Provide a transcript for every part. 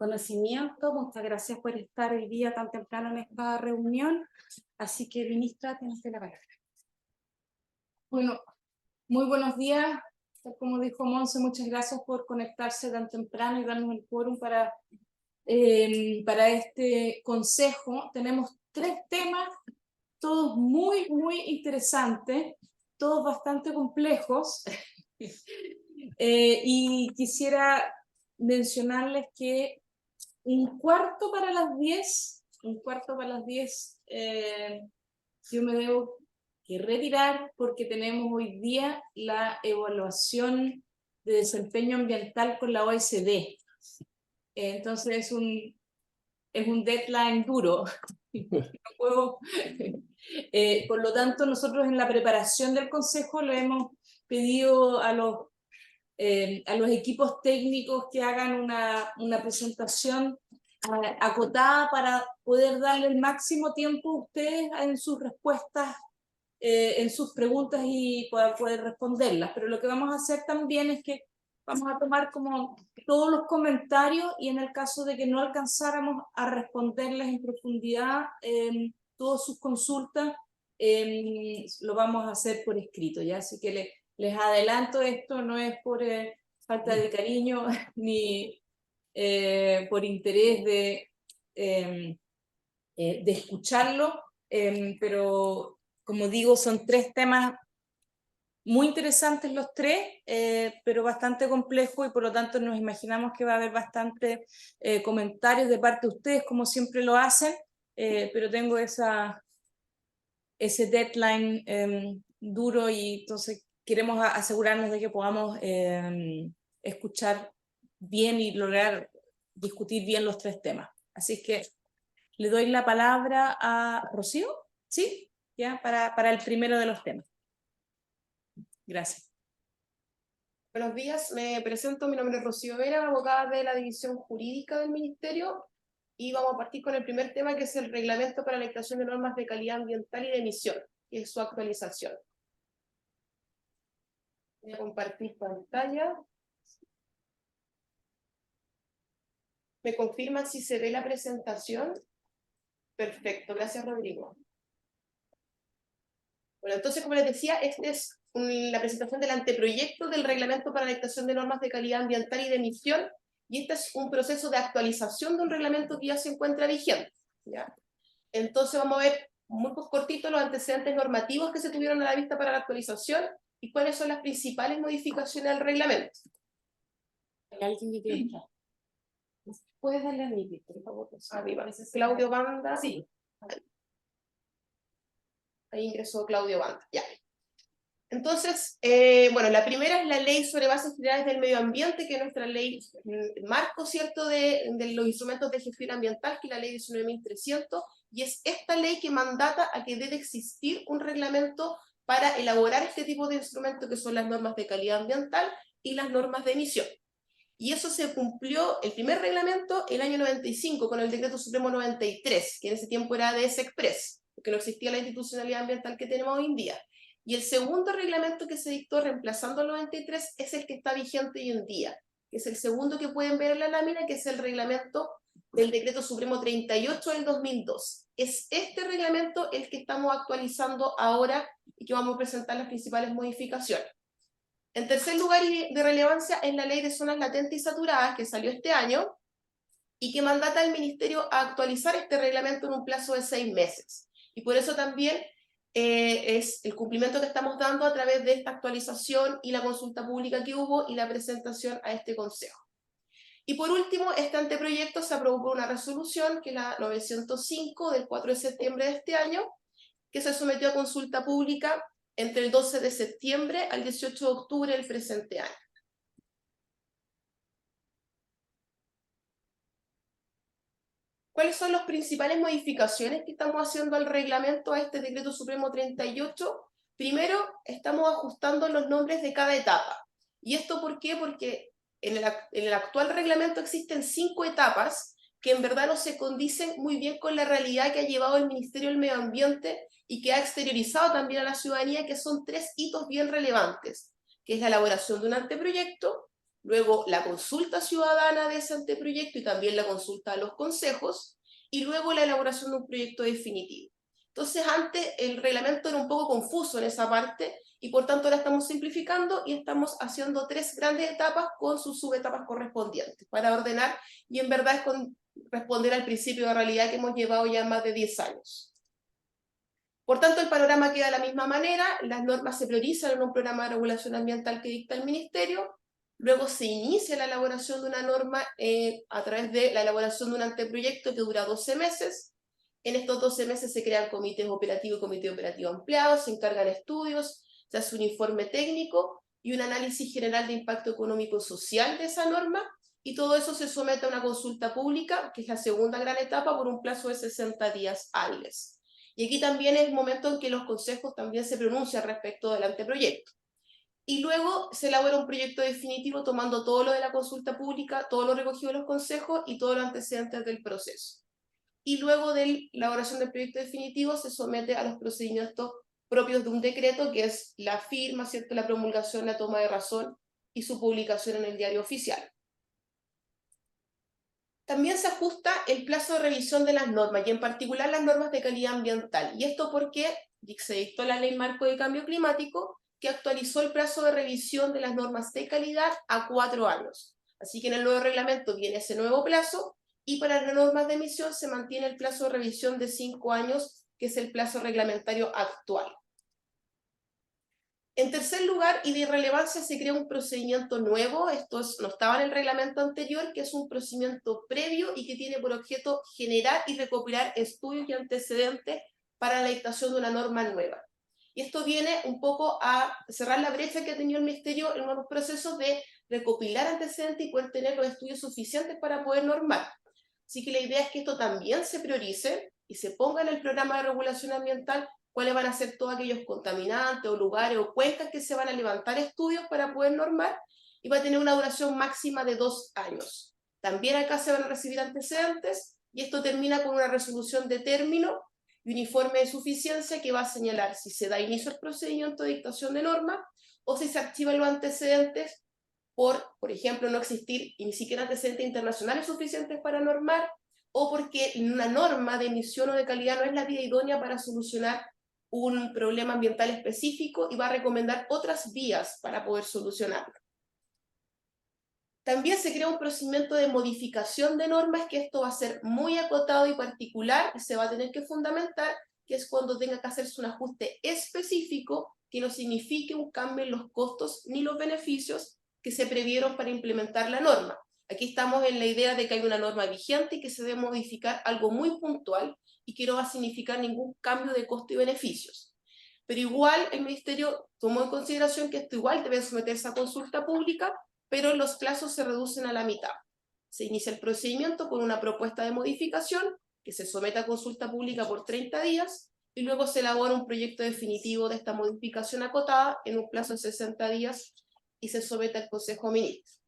conocimiento. Muchas gracias por estar hoy día tan temprano en esta reunión. Así que, ministra, tienes la palabra. Bueno, muy buenos días. Como dijo Monse, muchas gracias por conectarse tan temprano y darnos el quórum para este consejo. Tenemos 3 temas, todos muy interesantes, todos bastante complejos. Y quisiera mencionarles que un cuarto para las 10, yo me debo que retirar porque tenemos hoy día la evaluación de desempeño ambiental con la OECD. Entonces es un deadline duro. No puedo, por lo tanto, nosotros en la preparación del consejo le hemos pedido a los equipos técnicos que hagan una presentación acotada para poder darle el máximo tiempo a ustedes en sus respuestas, en sus preguntas y para poder responderlas. Pero lo que vamos a hacer también es que vamos a tomar como todos los comentarios y en el caso de que no alcanzáramos a responderles en profundidad todas sus consultas, lo vamos a hacer por escrito, ¿ya? Así que les adelanto, esto no es por falta de cariño ni por interés de escucharlo, pero como digo, son 3 temas muy interesantes los 3, pero bastante complejos y por lo tanto nos imaginamos que va a haber bastante comentarios de parte de ustedes, como siempre lo hacen, pero tengo ese deadline duro y entonces queremos asegurarnos de que podamos escuchar bien y lograr discutir bien los 3 temas. Así que le doy la palabra a Rocío, ¿sí? ¿Ya? Para el primero de los temas. Gracias. Buenos días, me presento, mi nombre es Rocío Vera, abogada de la División Jurídica del Ministerio, y vamos a partir con el primer tema, que es el Reglamento para la Dictación de Normas de Calidad Ambiental y de Emisión, que es su actualización. Voy a compartir pantalla. ¿Me confirman si se ve la presentación? Perfecto, gracias Rodrigo. Bueno, entonces, como les decía, esta es la presentación del anteproyecto del Reglamento para la Dictación de Normas de Calidad Ambiental y de Emisión, y este es un proceso de actualización de un reglamento que ya se encuentra vigente, ¿ya? Entonces vamos a ver muy cortito los antecedentes normativos que se tuvieron a la vista para la actualización y cuáles son las principales modificaciones al reglamento. ¿Hay alguien que quiere entrar? ¿Puedes darle a mí, por favor? Arriba, Claudio Banda. Sí. Ahí ingresó Claudio Banda, ya. Entonces, bueno, la primera es la Ley sobre Bases Generales del Medio Ambiente, que es nuestra ley marco, ¿cierto?, de los instrumentos de gestión ambiental, que es la ley 19.300, y es esta ley que mandata a que debe existir un reglamento para elaborar este tipo de instrumentos, que son las normas de calidad ambiental y las normas de emisión. Y eso se cumplió, el primer reglamento, el año 95, con el Decreto Supremo 93, que en ese tiempo era DS Express, porque no existía la institucionalidad ambiental que tenemos hoy en día. Y el segundo reglamento que se dictó reemplazando al 93 es el que está vigente hoy en día, que es el segundo que pueden ver en la lámina, que es el reglamento del Decreto Supremo 38 del 2002. Es este reglamento el que estamos actualizando ahora y que vamos a presentar las principales modificaciones. En tercer lugar y de relevancia es la Ley de Zonas Latentes y Saturadas, que salió este año y que mandata al Ministerio a actualizar este reglamento en un plazo de 6 meses. Y por eso también es el cumplimiento que estamos dando a través de esta actualización y la consulta pública que hubo y la presentación a este Consejo. Y por último, este anteproyecto se aprobó por una resolución, que es la 905 del 4 de septiembre de este año, que se sometió a consulta pública entre el 12 de septiembre al 18 de octubre del presente año. ¿Cuáles son las principales modificaciones que estamos haciendo al reglamento, a este Decreto Supremo 38? Primero, estamos ajustando los nombres de cada etapa. ¿Y esto por qué? Porque en el actual reglamento existen 5 etapas que en verdad no se condicen muy bien con la realidad que ha llevado el Ministerio del Medio Ambiente y que ha exteriorizado también a la ciudadanía, que son 3 hitos bien relevantes, que es la elaboración de un anteproyecto, luego la consulta ciudadana de ese anteproyecto y también la consulta a los consejos, y luego la elaboración de un proyecto definitivo. Entonces antes el reglamento era un poco confuso en esa parte, y por tanto ahora estamos simplificando y estamos haciendo 3 grandes etapas con sus subetapas correspondientes, para ordenar y en verdad es responder al principio de realidad que hemos llevado ya más de 10 años. Por tanto, el panorama queda de la misma manera, las normas se priorizan en un programa de regulación ambiental que dicta el Ministerio, luego se inicia la elaboración de una norma a través de la elaboración de un anteproyecto que dura 12 meses. En estos 12 meses se crean comités operativos y comité operativo ampliados, se encargan estudios, se hace un informe técnico y un análisis general de impacto económico y social de esa norma, y todo eso se somete a una consulta pública, que es la segunda gran etapa, por un plazo de 60 días hábiles. Y aquí también es el momento en que los consejos también se pronuncian respecto del anteproyecto. Y luego se elabora un proyecto definitivo tomando todo lo de la consulta pública, todo lo recogido de los consejos y todos los antecedentes del proceso. Y luego de la elaboración del proyecto definitivo se somete a los procedimientos propios de un decreto, que es la firma, ¿cierto?, la promulgación, la toma de razón y su publicación en el diario oficial. También se ajusta el plazo de revisión de las normas, y en particular las normas de calidad ambiental. Y esto porque se dictó la Ley Marco de Cambio Climático, que actualizó el plazo de revisión de las normas de calidad a 4 años. Así que en el nuevo reglamento viene ese nuevo plazo, y para las normas de emisión se mantiene el plazo de revisión de 5 años, que es el plazo reglamentario actual. En tercer lugar, y de relevancia, se crea un procedimiento nuevo, no estaba en el reglamento anterior, que es un procedimiento previo y que tiene por objeto generar y recopilar estudios y antecedentes para la dictación de una norma nueva. Y esto viene un poco a cerrar la brecha que ha tenido el Ministerio en los procesos de recopilar antecedentes y poder tener los estudios suficientes para poder normar. Así que la idea es que esto también se priorice y se ponga en el programa de regulación ambiental cuáles van a ser todos aquellos contaminantes o lugares o cuencas que se van a levantar estudios para poder normar, y va a tener una duración máxima de 2 años. También acá se van a recibir antecedentes, y esto termina con una resolución de término y un informe de suficiencia que va a señalar si se da inicio al procedimiento de dictación de norma o si se activan los antecedentes por ejemplo, no existir ni siquiera antecedentes internacionales suficientes para normar, o porque una norma de emisión o de calidad no es la vía idónea para solucionar un problema ambiental específico y va a recomendar otras vías para poder solucionarlo. También se crea un procedimiento de modificación de normas, que esto va a ser muy acotado y particular y se va a tener que fundamentar, que es cuando tenga que hacerse un ajuste específico que no signifique un cambio en los costos ni los beneficios que se previeron para implementar la norma. Aquí estamos en la idea de que hay una norma vigente y que se debe modificar algo muy puntual y que no va a significar ningún cambio de costo y beneficios. Pero igual el Ministerio tomó en consideración que esto igual debe someterse a consulta pública, pero los plazos se reducen a la mitad. Se inicia el procedimiento con una propuesta de modificación que se somete a consulta pública por 30 días y luego se elabora un proyecto definitivo de esta modificación acotada en un plazo de 60 días y se somete al Consejo de Ministros.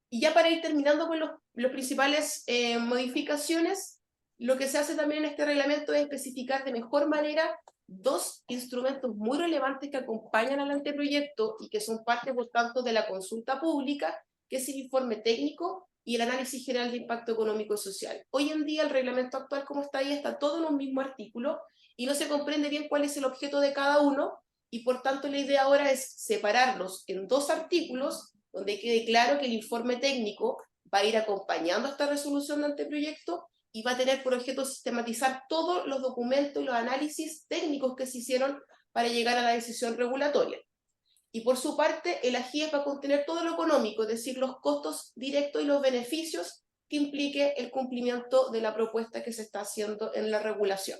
Y ya para ir terminando con los principales modificaciones, lo que se hace también en este reglamento es especificar de mejor manera 2 instrumentos muy relevantes que acompañan al anteproyecto y que son parte, por tanto, de la consulta pública, que es el informe técnico y el análisis general de impacto económico y social. Hoy en día el reglamento actual, como está ahí, está todo en un mismo artículo y no se comprende bien cuál es el objeto de cada uno, y por tanto la idea ahora es separarlos en 2 artículos donde quede claro que el informe técnico va a ir acompañando esta resolución de anteproyecto y va a tener por objeto sistematizar todos los documentos y los análisis técnicos que se hicieron para llegar a la decisión regulatoria. Y por su parte, el AGIES va a contener todo lo económico, es decir, los costos directos y los beneficios que implique el cumplimiento de la propuesta que se está haciendo en la regulación.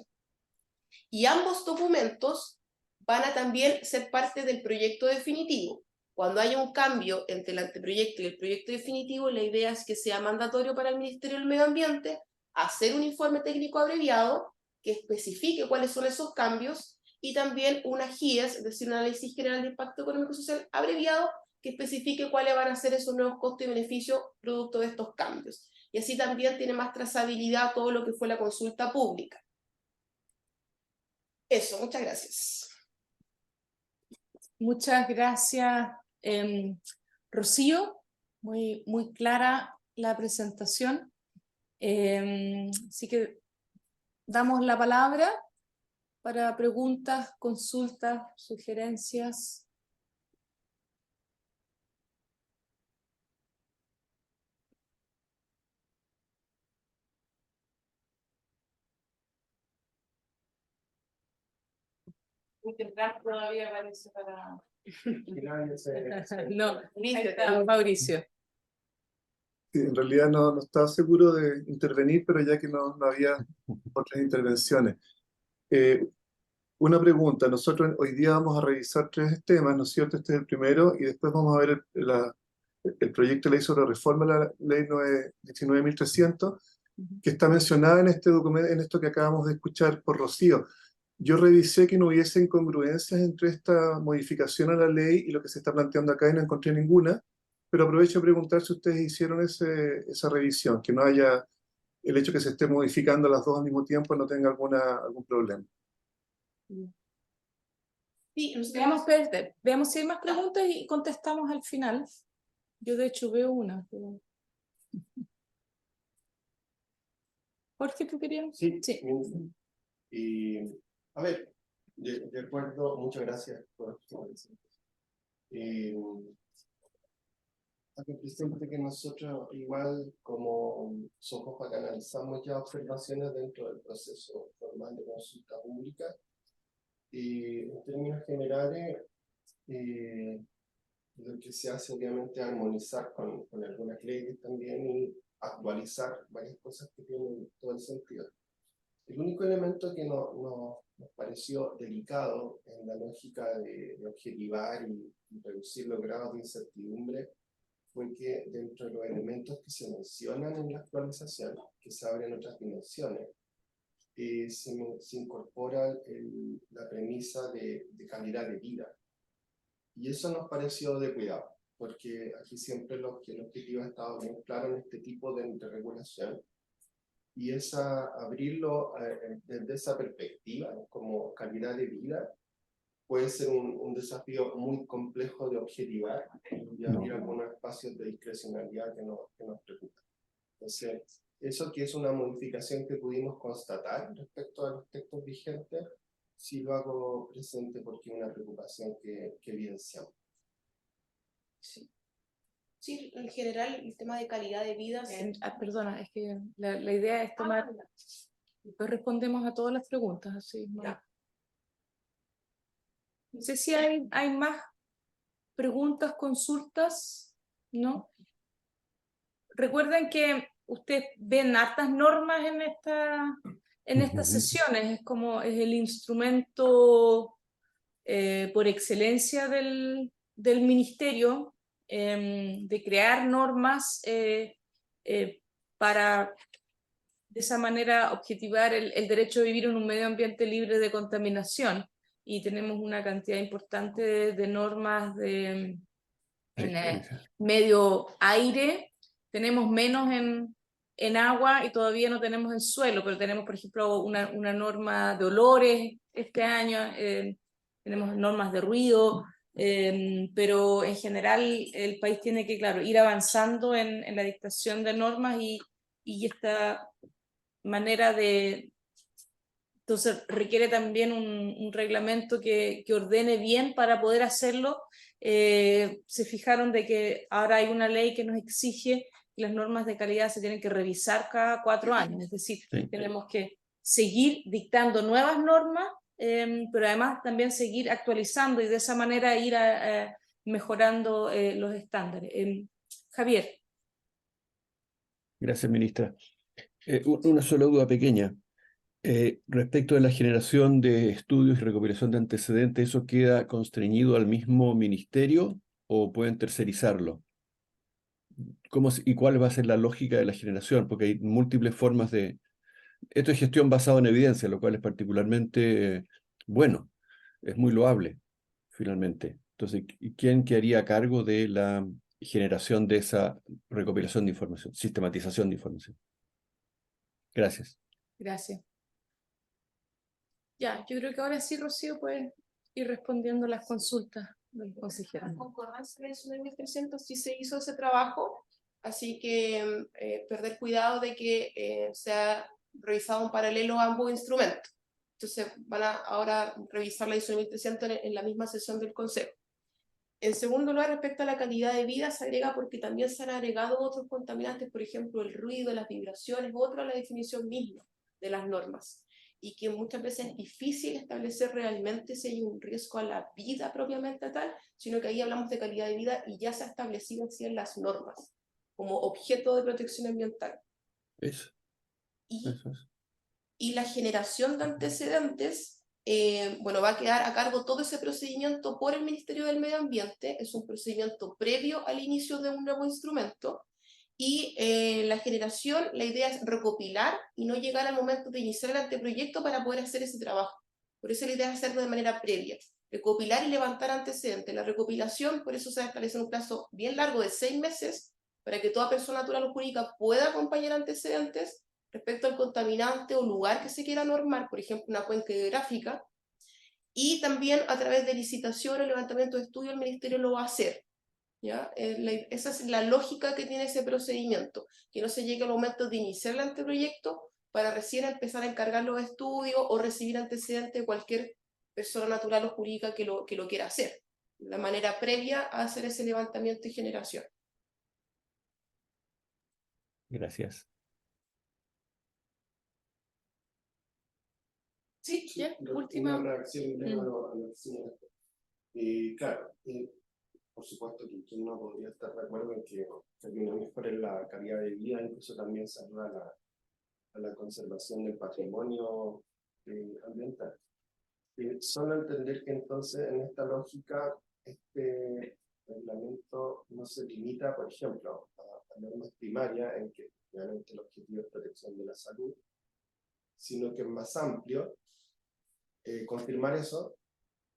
Y ambos documentos van a también ser parte del proyecto definitivo. Cuando haya un cambio entre el anteproyecto y el proyecto definitivo, la idea es que sea mandatorio para el Ministerio del Medio Ambiente hacer un informe técnico abreviado que especifique cuáles son esos cambios, y también una GIES, es decir, un análisis general de impacto económico y social abreviado, que especifique cuáles van a ser esos nuevos costos y beneficios producto de estos cambios. Y así también tiene más trazabilidad todo lo que fue la consulta pública. Eso, muchas gracias. Muchas gracias, Rocío, muy clara la presentación. Así que damos la palabra para preguntas, consultas, sugerencias. Muy temprano todavía parece para... No, ahí está, Mauricio. Sí, en realidad no estaba seguro de intervenir, pero ya que no había otras intervenciones. Una pregunta, nosotros hoy día vamos a revisar 3 temas, ¿no es cierto? Este es el primero, y después vamos a ver el proyecto de ley sobre reforma a la ley 19.300, que está mencionada en este documento, en esto que acabamos de escuchar por Rocío. Yo revisé que no hubiese incongruencias entre esta modificación a la ley y lo que se está planteando acá y no encontré ninguna, pero aprovecho a preguntar si ustedes hicieron esa revisión, que no haya el hecho que se esté modificando las dos al mismo tiempo no tenga algún problema. Sí, Veamos si hay más preguntas y contestamos al final. Yo de hecho veo una. Pero... Jorge, ¿tú querías? Sí. Y, a ver, de acuerdo, muchas gracias por tu presente que nosotros igual como Sofofa canalizamos ya observaciones dentro del proceso formal de consulta pública y en términos generales lo que se hace obviamente es armonizar con algunas leyes también y actualizar varias cosas que tienen todo el sentido. El único elemento que nos pareció delicado en la lógica de objetivar y reducir los grados de incertidumbre fue que dentro de los elementos que se mencionan en la actualización, que se abren otras dimensiones, se incorpora la premisa de calidad de vida. Y eso nos pareció de cuidado, porque aquí siempre el objetivo ha estado muy claro en este tipo de regulación, y abrirlo desde esa perspectiva, como calidad de vida, puede ser un desafío muy complejo de objetivar y abrir algunos espacios de discrecionalidad que nos preocupan. Entonces, eso que es una modificación que pudimos constatar respecto a los textos vigentes, sí lo hago presente porque es una preocupación que evidenciamos. Sí, en general el tema de calidad de vida. Perdona, es que la idea es tomar... Después respondemos a todas las preguntas. Así, ¿no? No sé si hay más preguntas, consultas, ¿no? Recuerden que ustedes ven hartas normas en estas sesiones, es el instrumento por excelencia del ministerio de crear normas para de esa manera objetivar el derecho a vivir en un medio ambiente libre de contaminación. Y tenemos una cantidad importante de normas en medio aire, tenemos menos en agua y todavía no tenemos en suelo, pero tenemos, por ejemplo, una norma de olores este año, tenemos normas de ruido, pero en general el país tiene que, claro, ir avanzando en la dictación de normas y esta manera de... Entonces requiere también un reglamento que ordene bien para poder hacerlo. Se fijaron de que ahora hay una ley que nos exige que las normas de calidad se tienen que revisar cada 4 años, es decir, tenemos que seguir dictando nuevas normas, pero además también seguir actualizando y de esa manera ir mejorando los estándares. Javier. Gracias, ministra. Una sola duda pequeña. Respecto de la generación de estudios y recopilación de antecedentes, ¿eso queda constreñido al mismo ministerio o pueden tercerizarlo? ¿Y cuál va a ser la lógica de la generación? Porque hay múltiples formas de... Esto es gestión basada en evidencia, lo cual es particularmente bueno, es muy loable, finalmente. Entonces, ¿quién quedaría a cargo de la generación de esa recopilación de información, sistematización de información? Gracias. Gracias. Ya, yo creo que ahora sí, Rocío, puedes ir respondiendo las consultas. consejera. En concordancia con la ISO 9300 sí se hizo ese trabajo, así que perder cuidado de que sea revisado en paralelo ambos instrumentos. Entonces van a ahora revisar la ISO 9300 en la misma sesión del Consejo. En segundo lugar, respecto a la calidad de vida, se agrega porque también se han agregado otros contaminantes, por ejemplo, el ruido, las vibraciones, otro a la definición misma de las normas, y que muchas veces es difícil establecer realmente si hay un riesgo a la vida propiamente tal, sino que ahí hablamos de calidad de vida y ya se ha establecido así en las normas, como objeto de protección ambiental. Eso, Y eso es. y la generación de antecedentes, bueno, va a quedar a cargo todo ese procedimiento por el Ministerio del Medio Ambiente, es un procedimiento previo al inicio de un nuevo instrumento, y la generación, la idea es recopilar y no llegar al momento de iniciar el anteproyecto para poder hacer ese trabajo. Por eso la idea es hacerlo de manera previa, recopilar y levantar antecedentes. La recopilación, por eso se establece un plazo bien largo de 6 meses, para que toda persona natural o jurídica pueda acompañar antecedentes respecto al contaminante o lugar que se quiera normar, por ejemplo, una cuenca hidrográfica, y también a través de licitación o levantamiento de estudio el Ministerio lo va a hacer. ¿Ya? Esa es la lógica que tiene ese procedimiento, que no se llegue al momento de iniciar el anteproyecto para recién empezar a encargar los estudios o recibir antecedentes de cualquier persona natural o jurídica que lo quiera hacer. La manera previa a hacer ese levantamiento y generación. Gracias. Sí, ya, Una última. reacción a lo que señalaste. Claro, por supuesto que uno podría estar de acuerdo en que uno mejore la calidad de vida, incluso también se ayuda a la conservación del patrimonio ambiental. Solo entender que entonces en esta lógica este reglamento no se limita, por ejemplo, a normas primarias en que realmente el objetivo es protección de la salud, sino que es más amplio. Confirmar eso.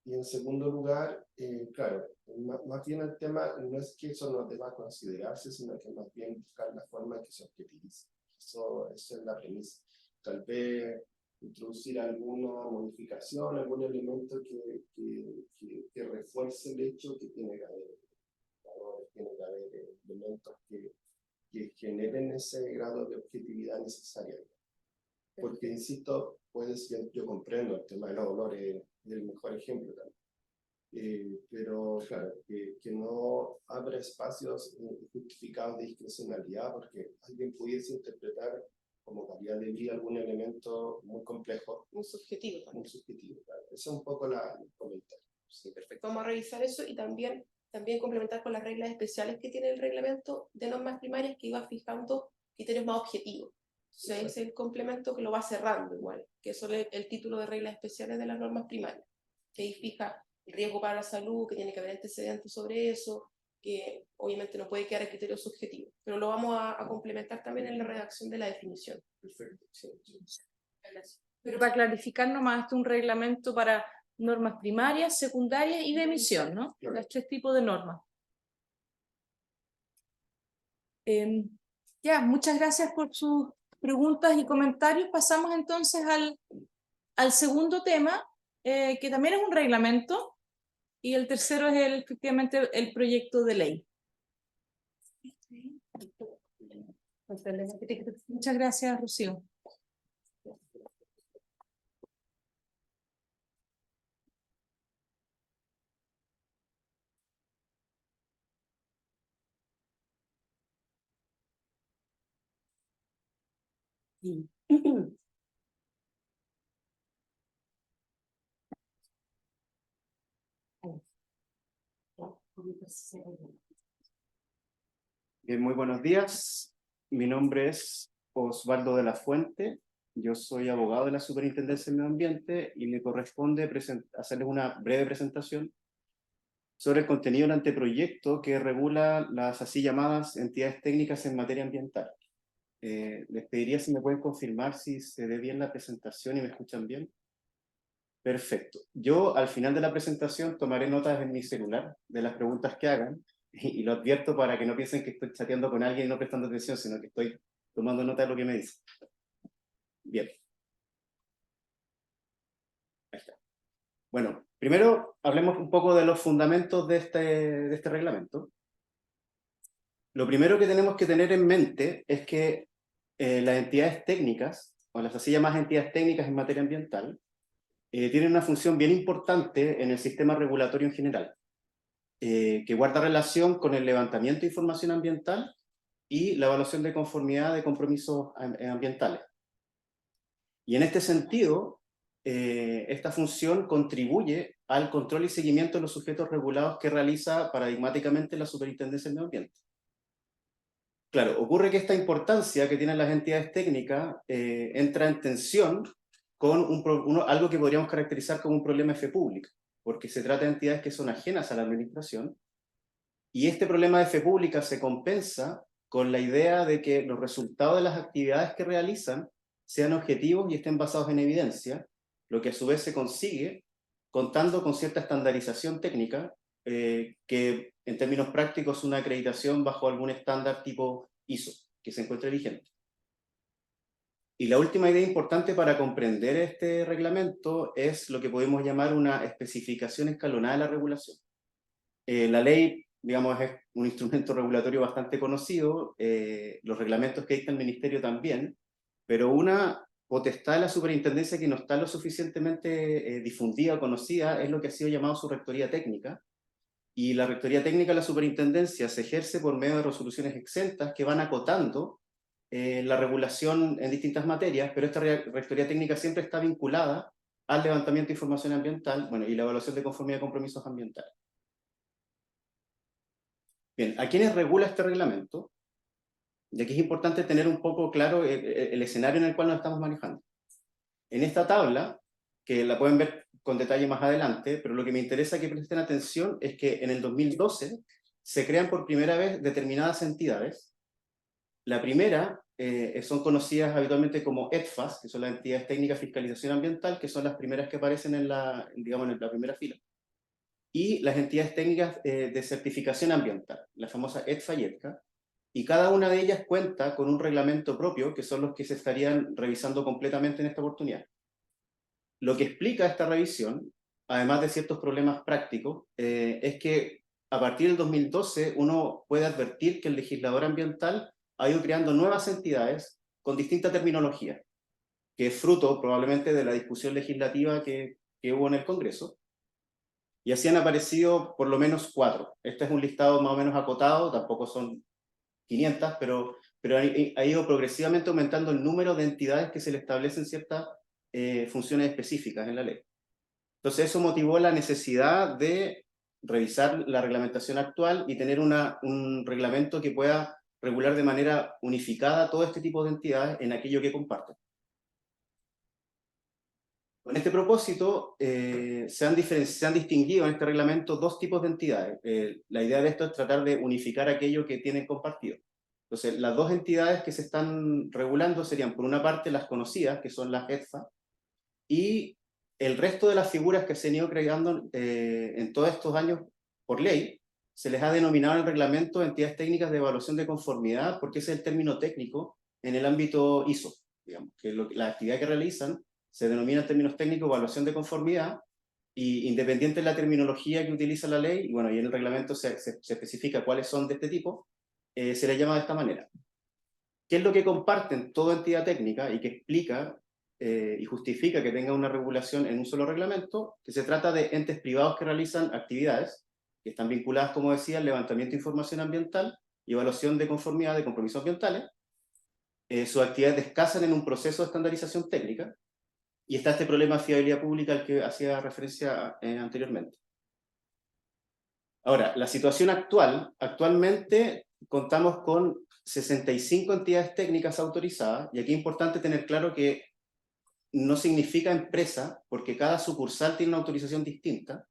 Y en segundo lugar, claro, más bien el tema no es que eso no deba considerarse, sino que más bien buscar la forma en que se objetivice. Eso es la premisa. Tal vez introducir alguna modificación, algún elemento que refuerce el hecho que tiene que haber valores, tiene que haber elementos que generen ese grado de objetividad necesaria. Porque, insisto, yo comprendo el tema de los olores, es el mejor ejemplo también. Pero, claro, que no abra espacios justificados de discrecionalidad, porque alguien pudiese interpretar como calidad de vida algún elemento muy complejo. Muy subjetivo también. Muy subjetivo, claro. Ese es un poco el comentario. Sí, perfecto. Vamos a revisar eso y también complementar con las reglas especiales que tiene el reglamento de normas primarias, que iba fijando criterios más objetivos. Entonces, ese es el complemento que lo va cerrando igual, que eso es el título de reglas especiales de las normas primarias, que ahí fija el riesgo para la salud, que tiene que haber antecedentes sobre eso, que obviamente no puede quedar a criterio subjetivo, pero lo vamos a complementar también en la redacción de la definición. Perfecto. Sí. Gracias. Pero para clarificar nomás, este es un reglamento para normas primarias, secundarias y de emisión, ¿no? Claro. Los 3 tipos de normas. Ya, muchas gracias por sus preguntas y comentarios. Pasamos entonces al segundo tema, que también es un reglamento, y el tercero es efectivamente el proyecto de ley. Muchas gracias, Rocío. Bien, muy buenos días. Mi nombre es Osvaldo de la Fuente. Yo soy abogado de la Superintendencia del Medio Ambiente y me corresponde hacerles una breve presentación sobre el contenido del anteproyecto que regula las así llamadas entidades técnicas en materia ambiental. Les pediría si me pueden confirmar si se ve bien la presentación y me escuchan bien. Perfecto. Yo al final de la presentación tomaré notas en mi celular de las preguntas que hagan y lo advierto para que no piensen que estoy chateando con alguien y no prestando atención, sino que estoy tomando nota de lo que me dicen. Bien. Ahí está. Bueno, Primero, hablemos un poco de los fundamentos de este reglamento. Lo primero que tenemos que tener en mente es que las entidades técnicas, o las así llamadas entidades técnicas en materia ambiental, tienen una función bien importante en el sistema regulatorio en general, que guarda relación con el levantamiento de información ambiental y la evaluación de conformidad de compromisos ambientales. Y en este sentido, esta función contribuye al control y seguimiento de los sujetos regulados que realiza paradigmáticamente la Superintendencia del Medio Ambiente. Claro, ocurre que esta importancia que tienen las entidades técnicas entra en tensión con algo que podríamos caracterizar como un problema de fe pública, porque se trata de entidades que son ajenas a la administración, y este problema de fe pública se compensa con la idea de que los resultados de las actividades que realizan sean objetivos y estén basados en evidencia, lo que a su vez se consigue contando con cierta estandarización técnica, que en términos prácticos es una acreditación bajo algún estándar tipo ISO, que se encuentre vigente. Y la última idea importante para comprender este reglamento es lo que podemos llamar una especificación escalonada de la regulación. La ley, digamos, es un instrumento regulatorio bastante conocido, los reglamentos que dicta el Ministerio también, pero una potestad de la superintendencia que no está lo suficientemente difundida o conocida es lo que ha sido llamado su rectoría técnica, y la rectoría técnica de la superintendencia se ejerce por medio de resoluciones exentas que van acotando la regulación en distintas materias, pero esta rectoría técnica siempre está vinculada al levantamiento de información ambiental, bueno, y la evaluación de conformidad de compromisos ambientales. Bien, ¿a quiénes regula este reglamento? Y aquí es importante tener un poco claro el escenario en el cual nos estamos manejando. En esta tabla, que la pueden ver con detalle más adelante, pero lo que me interesa que presten atención es que en el 2012 se crean por primera vez determinadas entidades. La primera son conocidas habitualmente como ETFAS, que son las entidades técnicas de fiscalización ambiental, que son las primeras que aparecen en la primera fila. Y las entidades técnicas de certificación ambiental, la famosa ETFA y ETCA, y cada una de ellas cuenta con un reglamento propio, que son los que se estarían revisando completamente en esta oportunidad. Lo que explica esta revisión, además de ciertos problemas prácticos, es que a partir del 2012 uno puede advertir que el legislador ambiental ha ido creando nuevas entidades con distinta terminología, que es fruto probablemente de la discusión legislativa que hubo en el Congreso, y así han aparecido por lo menos 4. Este es un listado más o menos acotado, tampoco son 500, pero ha ido progresivamente aumentando el número de entidades que se le establecen ciertas funciones específicas en la ley. Entonces eso motivó la necesidad de revisar la reglamentación actual y tener un reglamento que pueda regular de manera unificada todo este tipo de entidades en aquello que comparten. Con este propósito, se han distinguido en este reglamento dos tipos de entidades. La idea de esto es tratar de unificar aquello que tienen compartido. Entonces, las dos entidades que se están regulando serían, por una parte, las conocidas, que son las ETFA, y el resto de las figuras que se han ido creando en todos estos años por ley, se les ha denominado en el reglamento entidades técnicas de evaluación de conformidad, porque ese es el término técnico en el ámbito ISO, digamos, que la actividad que realizan se denomina en términos técnicos evaluación de conformidad, y independiente de la terminología que utiliza la ley, y bueno, y en el reglamento se especifica cuáles son de este tipo, se les llama de esta manera. ¿Qué es lo que comparten toda entidad técnica y que explica y justifica que tenga una regulación en un solo reglamento? Que se trata de entes privados que realizan actividades que están vinculadas, como decía, al levantamiento de información ambiental y evaluación de conformidad de compromisos ambientales. Sus actividades descansan en un proceso de estandarización técnica, y está este problema de fiabilidad pública al que hacía referencia anteriormente. Ahora, la situación actualmente contamos con 65 entidades técnicas autorizadas, y aquí es importante tener claro que no significa empresa, porque cada sucursal tiene una autorización distinta,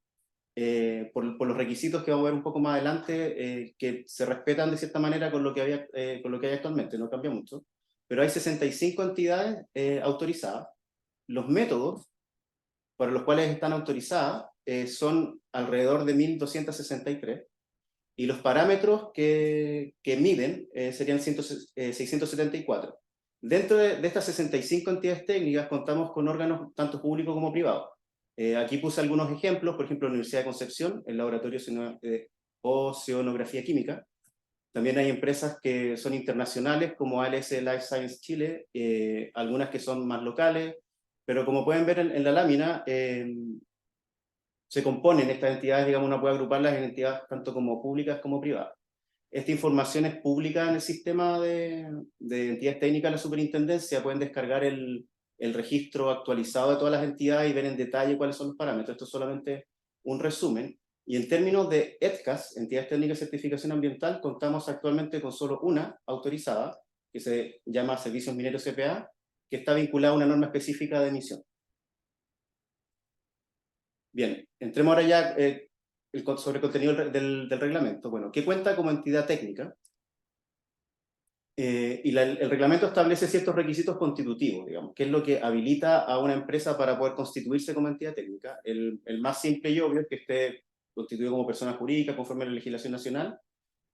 por los requisitos que vamos a ver un poco más adelante, que se respetan de cierta manera con lo que hay actualmente, no cambia mucho, pero hay 65 entidades autorizadas. Los métodos para los cuales están autorizadas son alrededor de 1.263, y los parámetros que miden serían 674. Dentro de estas 65 entidades técnicas contamos con órganos tanto públicos como privados. Aquí puse algunos ejemplos, por ejemplo, la Universidad de Concepción, el laboratorio de Oceanografía Química. También hay empresas que son internacionales, como ALS Life Science Chile, algunas que son más locales, pero como pueden ver en la lámina, se componen estas entidades, digamos, uno puede agruparlas en entidades tanto como públicas como privadas. Esta información es pública en el sistema de entidades técnicas de la superintendencia, pueden descargar el registro actualizado de todas las entidades y ver en detalle cuáles son los parámetros. Esto es solamente un resumen. Y en términos de ETCAS, Entidades Técnicas de Certificación Ambiental, contamos actualmente con solo una autorizada, que se llama Servicios Mineros CPA, que está vinculada a una norma específica de emisión. Bien, entremos ahora ya sobre el contenido del reglamento. Bueno, ¿qué cuenta como entidad técnica? El reglamento establece ciertos requisitos constitutivos, digamos, que es lo que habilita a una empresa para poder constituirse como entidad técnica. El más simple y obvio es que esté constituido como persona jurídica conforme a la legislación nacional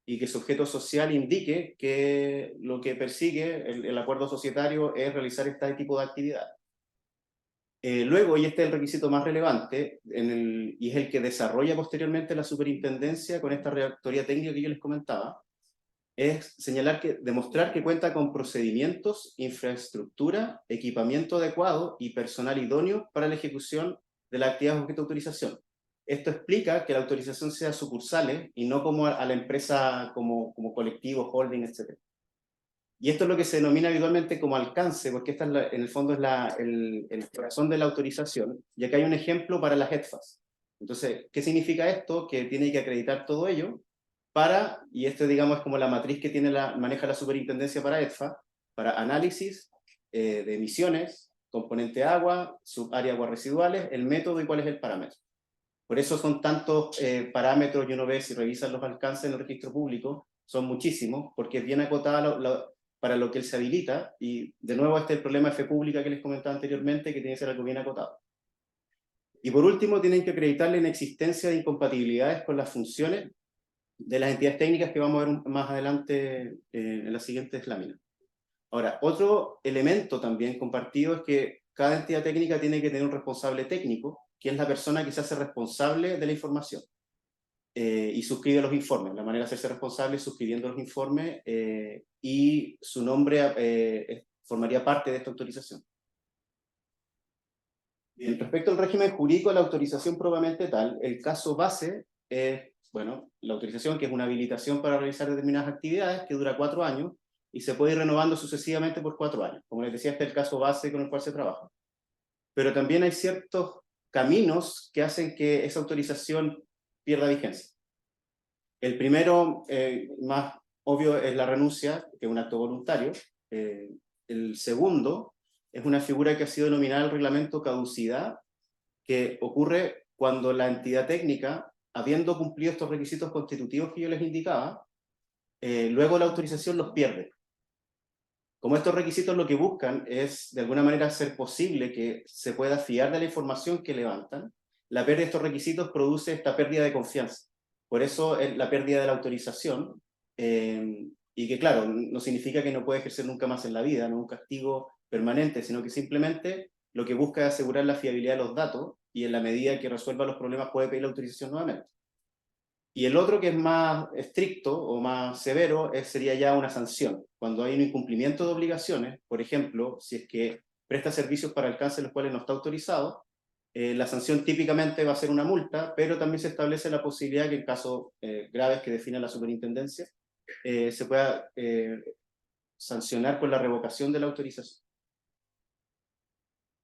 y que su objeto social indique que lo que persigue el acuerdo societario es realizar este tipo de actividad. Luego, y este es el requisito más relevante, y es el que desarrolla posteriormente la superintendencia con esta rectoría técnica que yo les comentaba, es demostrar que cuenta con procedimientos, infraestructura, equipamiento adecuado y personal idóneo para la ejecución de la actividad objeto de autorización. Esto explica que la autorización sea sucursales y no como a la empresa como colectivo, holding, etc. Y esto es lo que se denomina habitualmente como alcance, porque esta en el fondo es el corazón de la autorización, y acá hay un ejemplo para las ETFAS. Entonces, ¿qué significa esto? Que tiene que acreditar todo ello y esto digamos es como la matriz que maneja la superintendencia para ETFA, para análisis de emisiones, componente agua, subárea aguas residuales, el método y cuál es el parámetro. Por eso son tantos parámetros, y uno ve si revisan los alcances en el registro público, son muchísimos, porque es bien acotada para lo que él se habilita, y de nuevo este es el problema de fe pública que les comentaba anteriormente, que tiene que ser algo bien acotado. Y por último, tienen que acreditarle la existencia de incompatibilidades con las funciones de las entidades técnicas que vamos a ver más adelante en las siguientes láminas. Ahora, otro elemento también compartido es que cada entidad técnica tiene que tener un responsable técnico, que es la persona que se hace responsable de la información y suscribe los informes. La manera de hacerse responsable es suscribiendo los informes y su nombre formaría parte de esta autorización. Bien, respecto al régimen jurídico de la autorización propiamente tal, el caso base es, bueno, la autorización, que es una habilitación para realizar determinadas actividades que dura 4 años y se puede ir renovando sucesivamente por 4 años. Como les decía, este es el caso base con el cual se trabaja. Pero también hay ciertos caminos que hacen que esa autorización pierda vigencia. El primero, más obvio, es la renuncia, que es un acto voluntario. El segundo es una figura que ha sido denominada el reglamento caducidad, que ocurre cuando la entidad técnica, habiendo cumplido estos requisitos constitutivos que yo les indicaba, luego la autorización los pierde. Como estos requisitos lo que buscan es, de alguna manera, hacer posible que se pueda fiar de la información que levantan, la pérdida de estos requisitos produce esta pérdida de confianza. Por eso la pérdida de la autorización, y que claro, no significa que no puede ejercer nunca más en la vida, no es un castigo permanente, sino que simplemente lo que busca es asegurar la fiabilidad de los datos y en la medida que resuelva los problemas puede pedir la autorización nuevamente. Y el otro, que es más estricto o más severo, sería ya una sanción. Cuando hay un incumplimiento de obligaciones, por ejemplo, si es que presta servicios para alcances los cuales no está autorizado, la sanción típicamente va a ser una multa, pero también se establece la posibilidad que en casos graves que defina la superintendencia, se pueda sancionar con la revocación de la autorización.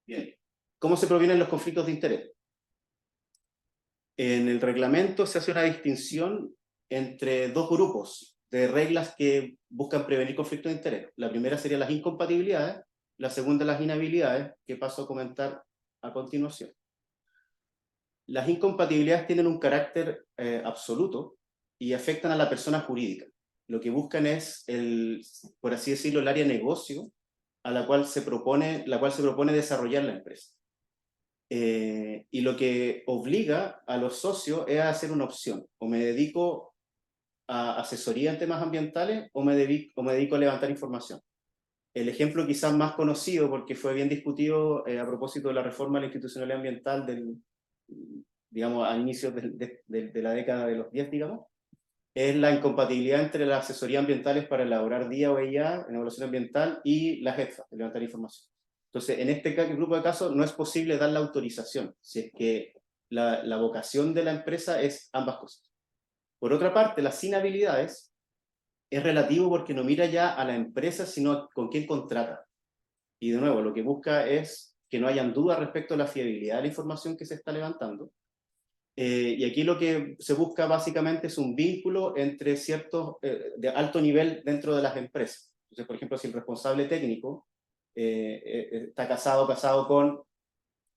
Bien. ¿Cómo se provienen los conflictos de interés? En el reglamento se hace una distinción entre 2 grupos de reglas que buscan prevenir conflictos de interés. La primera sería las incompatibilidades, la segunda las inhabilidades, que paso a comentar a continuación. Las incompatibilidades tienen un carácter absoluto y afectan a la persona jurídica. Lo que buscan es, por así decirlo, el área de negocio a la cual se propone desarrollar la empresa. Y lo que obliga a los socios es a hacer una opción: o me dedico a asesoría en temas ambientales o me dedico a levantar información. El ejemplo quizás más conocido, porque fue bien discutido a propósito de la reforma a la institucionalidad ambiental digamos, a inicios de la década de los 10, digamos, es la incompatibilidad entre las asesorías ambientales para elaborar DIA o EIA en evaluación ambiental y las EFA, de levantar información. Entonces, en este grupo de casos no es posible dar la autorización, si es que la vocación de la empresa es ambas cosas. Por otra parte, las inhabilidades es relativo porque no mira ya a la empresa, sino con quién contrata. Y de nuevo, lo que busca es que no hayan dudas respecto a la fiabilidad de la información que se está levantando. Y aquí lo que se busca básicamente es un vínculo entre ciertos de alto nivel dentro de las empresas. Entonces, por ejemplo, si el responsable técnico está casado con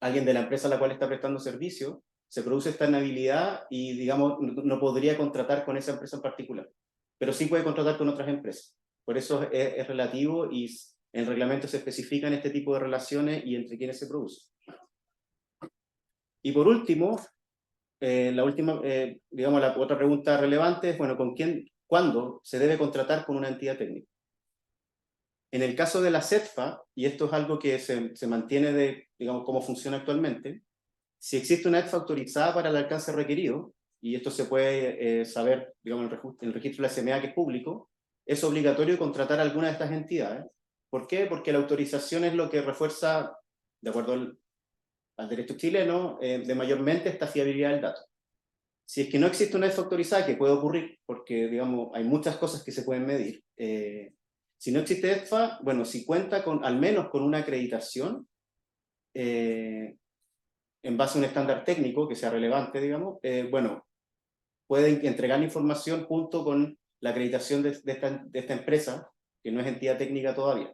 alguien de la empresa a la cual está prestando servicio, se produce esta inhabilidad y, digamos, no podría contratar con esa empresa en particular, pero sí puede contratar con otras empresas. Por eso es relativo y en el reglamento se especifican este tipo de relaciones y entre quienes se produce. Y por último, digamos, la otra pregunta relevante es, bueno, ¿cuándo se debe contratar con una entidad técnica? En el caso de la CETFA, y esto es algo que se mantiene digamos, cómo funciona actualmente, si existe una ETFA autorizada para el alcance requerido, y esto se puede saber, digamos, en el registro de la SMA, que es público, es obligatorio contratar a alguna de estas entidades. ¿Por qué? Porque la autorización es lo que refuerza, de acuerdo al derecho chileno, de mayormente esta fiabilidad del dato. Si es que no existe una ETFA autorizada, que puede ocurrir, porque, digamos, hay muchas cosas que se pueden medir. Si no existe ETFA, bueno, si cuenta al menos con una acreditación, en base a un estándar técnico que sea relevante, digamos, bueno, pueden entregar la información junto con la acreditación de esta empresa, que no es entidad técnica todavía.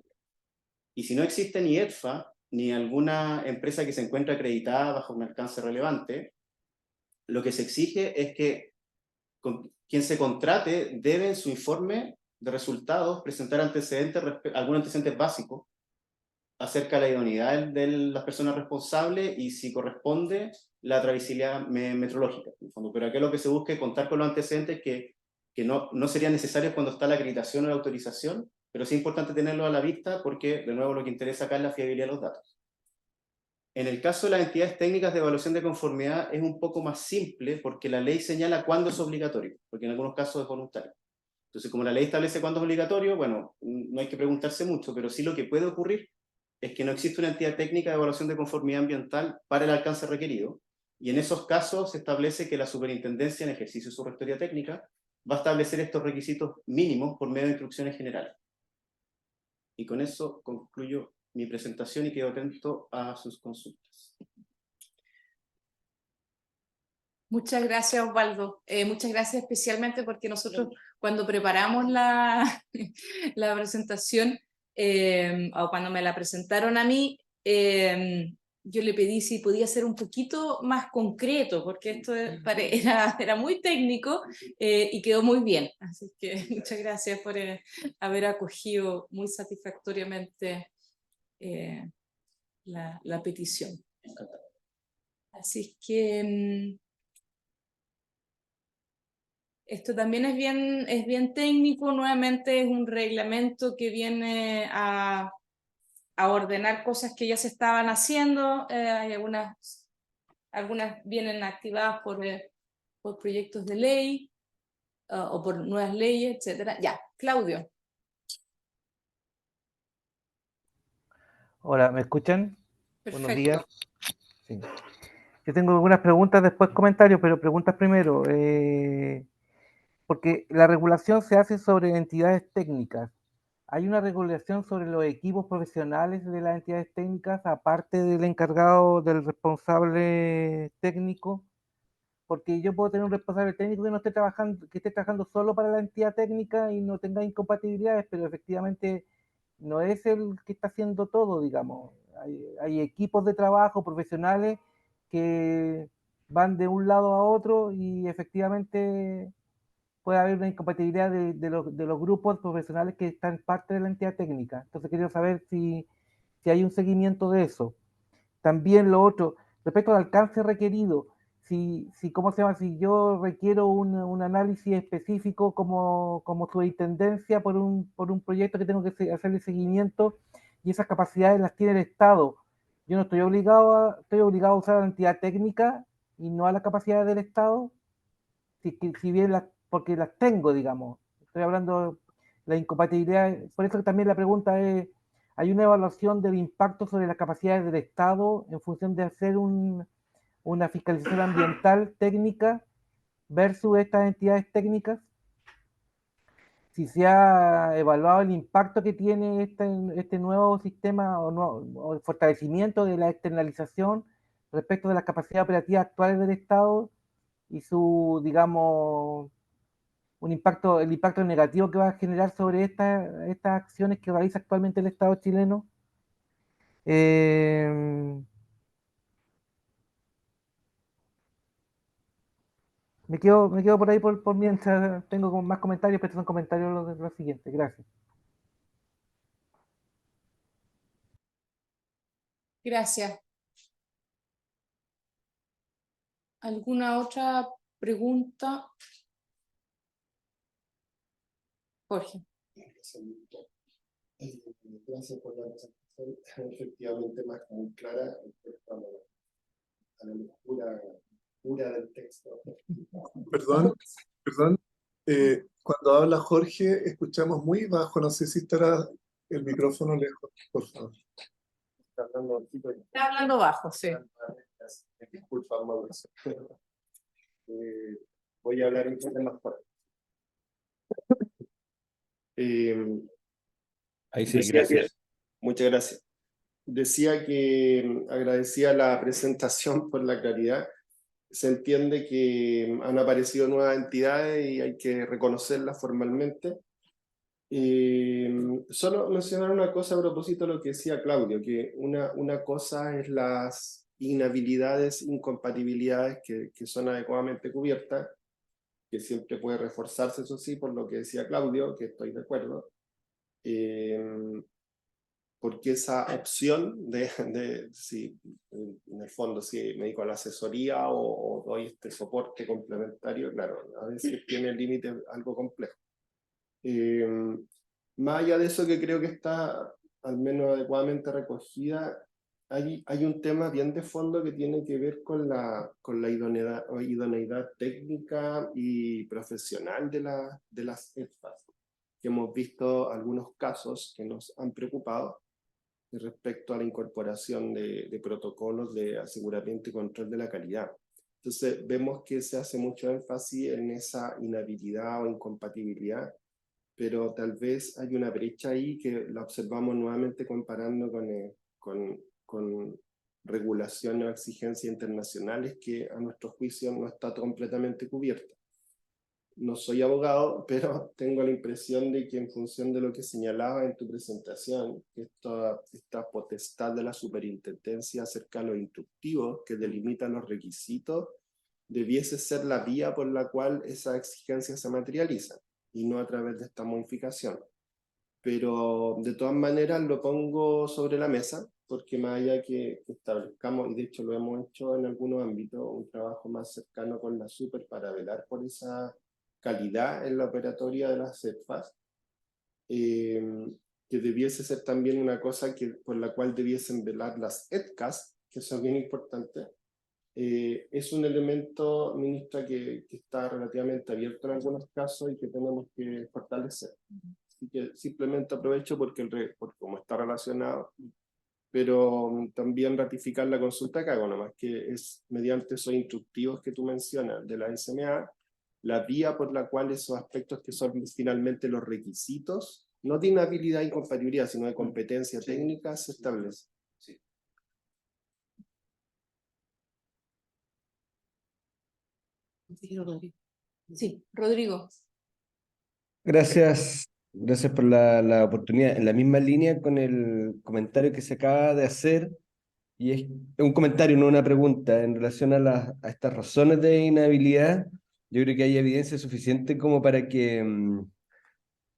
Y si no existe ni ETFA, ni alguna empresa que se encuentre acreditada bajo un alcance relevante, lo que se exige es que quien se contrate debe en su informe de resultados presentar algún antecedente básico acerca de la idoneidad de las personas responsables y, si corresponde, la trazabilidad metrológica, en el fondo. Pero aquí lo que se busca es contar con los antecedentes que no serían necesarios cuando está la acreditación o la autorización, pero sí es importante tenerlo a la vista porque, de nuevo, lo que interesa acá es la fiabilidad de los datos. En el caso de las entidades técnicas de evaluación de conformidad es un poco más simple porque la ley señala cuándo es obligatorio, porque en algunos casos es voluntario. Entonces, como la ley establece cuándo es obligatorio, bueno, no hay que preguntarse mucho, pero sí lo que puede ocurrir es que no existe una entidad técnica de evaluación de conformidad ambiental para el alcance requerido, y en esos casos se establece que la superintendencia, en ejercicio de su rectoría técnica, va a establecer estos requisitos mínimos por medio de instrucciones generales. Y con eso concluyo mi presentación y quedo atento a sus consultas. Muchas gracias, Osvaldo. Muchas gracias especialmente porque nosotros, cuando preparamos la presentación, o cuando me la presentaron a mí, yo le pedí si podía ser un poquito más concreto, porque esto era muy técnico y quedó muy bien. Así que muchas gracias por haber acogido muy satisfactoriamente la petición. Así que esto también es bien técnico. Nuevamente es un reglamento que viene a ordenar cosas que ya se estaban haciendo. Hay algunas vienen activadas por proyectos de ley o por nuevas leyes, etcétera. Ya, Claudio. Hola, ¿me escuchan? Perfecto. Buenos días. Sí. Yo tengo algunas preguntas, después comentarios, pero preguntas primero. Porque la regulación se hace sobre entidades técnicas. ¿Hay una regulación sobre los equipos profesionales de las entidades técnicas, aparte del encargado, del responsable técnico? Porque yo puedo tener un responsable técnico que esté trabajando solo para la entidad técnica y no tenga incompatibilidades, pero efectivamente no es el que está haciendo todo, digamos. Hay equipos de trabajo profesionales que van de un lado a otro y efectivamente puede haber una incompatibilidad de los grupos profesionales que están parte de la entidad técnica. Entonces quería saber si hay un seguimiento de eso. También lo otro, respecto al alcance requerido, ¿cómo se llama? Si yo requiero un análisis específico como superintendencia por un proyecto que tengo que hacerle seguimiento y esas capacidades las tiene el Estado, yo no estoy obligado a usar la entidad técnica y no a las capacidades del Estado? Si bien porque las tengo, digamos. Estoy hablando de la incompatibilidad, por eso también la pregunta es, ¿hay una evaluación del impacto sobre las capacidades del Estado en función de hacer una fiscalización ambiental técnica versus estas entidades técnicas? Si se ha evaluado el impacto que tiene este nuevo sistema o el fortalecimiento de la externalización respecto de las capacidades operativas actuales del Estado y su, digamos, el impacto negativo que va a generar sobre estas acciones que realiza actualmente el Estado chileno. Me quedo por ahí por mientras tengo más comentarios, pero son comentarios los siguientes. Gracias. Gracias. ¿Alguna otra pregunta? Jorge. Gracias por la presentación, efectivamente más que muy clara respecto a la lectura pura del texto. Perdón, perdón. Cuando habla Jorge, escuchamos muy bajo. No sé si estará el micrófono lejos, por favor. Está hablando bajito. Está hablando bajo, sí. Disculpa, Mauricio. Voy a hablar un poco más fuerte. Ahí sí, Decía que- gracias. muchas gracias. Decía que agradecía la presentación por la claridad. Se entiende que han aparecido nuevas entidades y hay que reconocerlas formalmente. Solo mencionar una cosa a propósito de lo que decía Claudio, que una cosa es las inhabilidades, incompatibilidades que son adecuadamente cubiertas, que siempre puede reforzarse, eso sí, por lo que decía Claudio, que estoy de acuerdo. Porque esa opción si en el fondo si me dedico a la asesoría o doy este soporte complementario, claro, a veces tiene límites algo complejos. Más allá de eso, que creo que está al menos adecuadamente recogida, hay un tema bien de fondo que tiene que ver con la idoneidad técnica y profesional de las EFAS, que hemos visto algunos casos que nos han preocupado respecto a la incorporación de protocolos de aseguramiento y control de la calidad. Entonces vemos que se hace mucho énfasis en esa inhabilidad o incompatibilidad, pero tal vez hay una brecha ahí que la observamos nuevamente comparando con regulaciones o exigencias internacionales que a nuestro juicio no está completamente cubierta. No soy abogado, pero tengo la impresión de que en función de lo que señalaba en tu presentación, que esta potestad de la superintendencia acerca de los instructivos que delimitan los requisitos, debiese ser la vía por la cual esas exigencias se materializan, y no a través de esta modificación. Pero de todas maneras lo pongo sobre la mesa, porque más allá que establezcamos, y de hecho lo hemos hecho en algunos ámbitos, un trabajo más cercano con la super para velar por esa calidad en la operatoria de las CETFAS, que debiese ser también una cosa por la cual debiesen velar las ETCAS, que son bien importantes. Es un elemento, ministra, que está relativamente abierto en algunos casos y que tenemos que fortalecer. Así que simplemente aprovecho porque como está relacionado, pero también ratificar la consulta que hago, nomás que es mediante esos instructivos que tú mencionas de la SMA, la vía por la cual esos aspectos que son finalmente los requisitos, no de inhabilidad e incompatibilidad, sino de competencia técnica, se establece. Sí, Rodrigo. Gracias, gracias por la oportunidad. En la misma línea con el comentario que se acaba de hacer, y es un comentario, no una pregunta, en relación a estas razones de inhabilidad, yo creo que hay evidencia suficiente como para que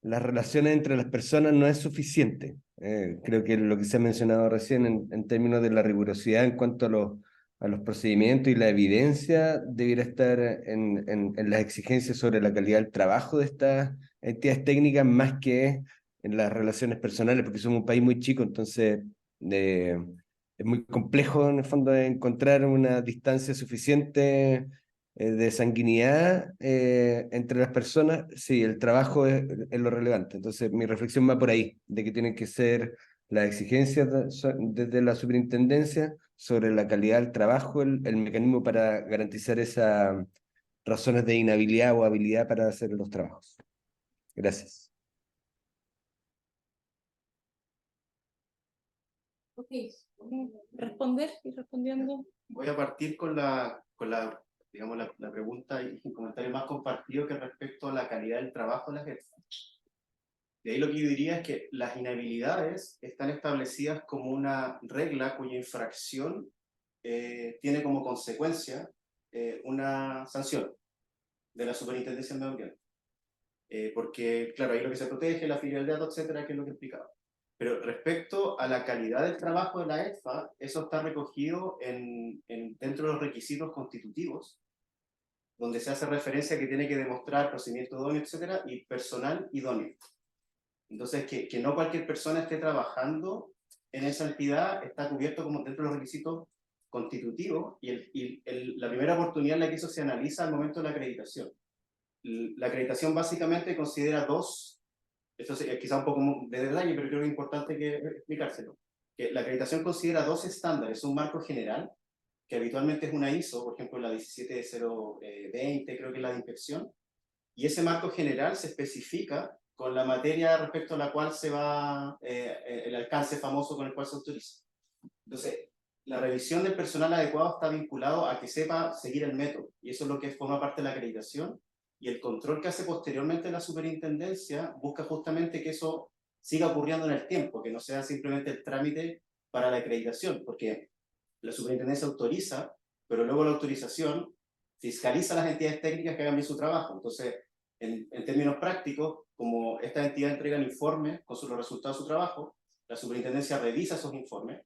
las relaciones entre las personas no es suficiente. Creo que lo que se ha mencionado recién en términos de la rigurosidad en cuanto a los procedimientos y la evidencia debiera estar en las exigencias sobre la calidad del trabajo de estas entidades técnicas más que en las relaciones personales, porque somos un país muy chico, entonces es muy complejo en el fondo de encontrar una distancia suficiente de sanguinidad entre las personas. Sí, el trabajo es lo relevante. Entonces mi reflexión va por ahí, de que tienen que ser las exigencias desde la superintendencia sobre la calidad del trabajo, el mecanismo para garantizar esas razones de inhabilidad o habilidad para hacer los trabajos. Gracias. Ok, responder y respondiendo. Voy a partir digamos, la pregunta y el comentario más compartido que respecto a la calidad del trabajo de las ETFA. De ahí lo que yo diría es que las inhabilidades están establecidas como una regla cuya infracción tiene como consecuencia una sanción de la Superintendencia del Medio Ambiente. Porque, claro, ahí lo que se protege, la filial de datos, etcétera, que es lo que explicaba. Pero respecto a la calidad del trabajo de la ETFA, eso está recogido dentro de los requisitos constitutivos, donde se hace referencia a que tiene que demostrar procedimiento idóneo, etcétera, y personal idóneo. Entonces, que no cualquier persona esté trabajando en esa entidad está cubierto como dentro de los requisitos constitutivos, y la primera oportunidad en la que eso se analiza al momento de la acreditación. La acreditación básicamente considera dos, esto es quizá un poco de detalle, pero creo que es importante explicárselo, que la acreditación considera dos estándares, un marco general, que habitualmente es una ISO, por ejemplo la 17020, creo que es la de inspección, y ese marco general se especifica con la materia respecto a la cual se va, el alcance famoso con el cual se autoriza. Entonces, la revisión del personal adecuado está vinculado a que sepa seguir el método, y eso es lo que forma parte de la acreditación, y el control que hace posteriormente la superintendencia busca justamente que eso siga ocurriendo en el tiempo, que no sea simplemente el trámite para la acreditación, porque la superintendencia autoriza, pero luego la autorización fiscaliza a las entidades técnicas que hagan bien su trabajo. Entonces, en términos prácticos, como estas entidades entregan informes con los resultados de su trabajo, la superintendencia revisa esos informes,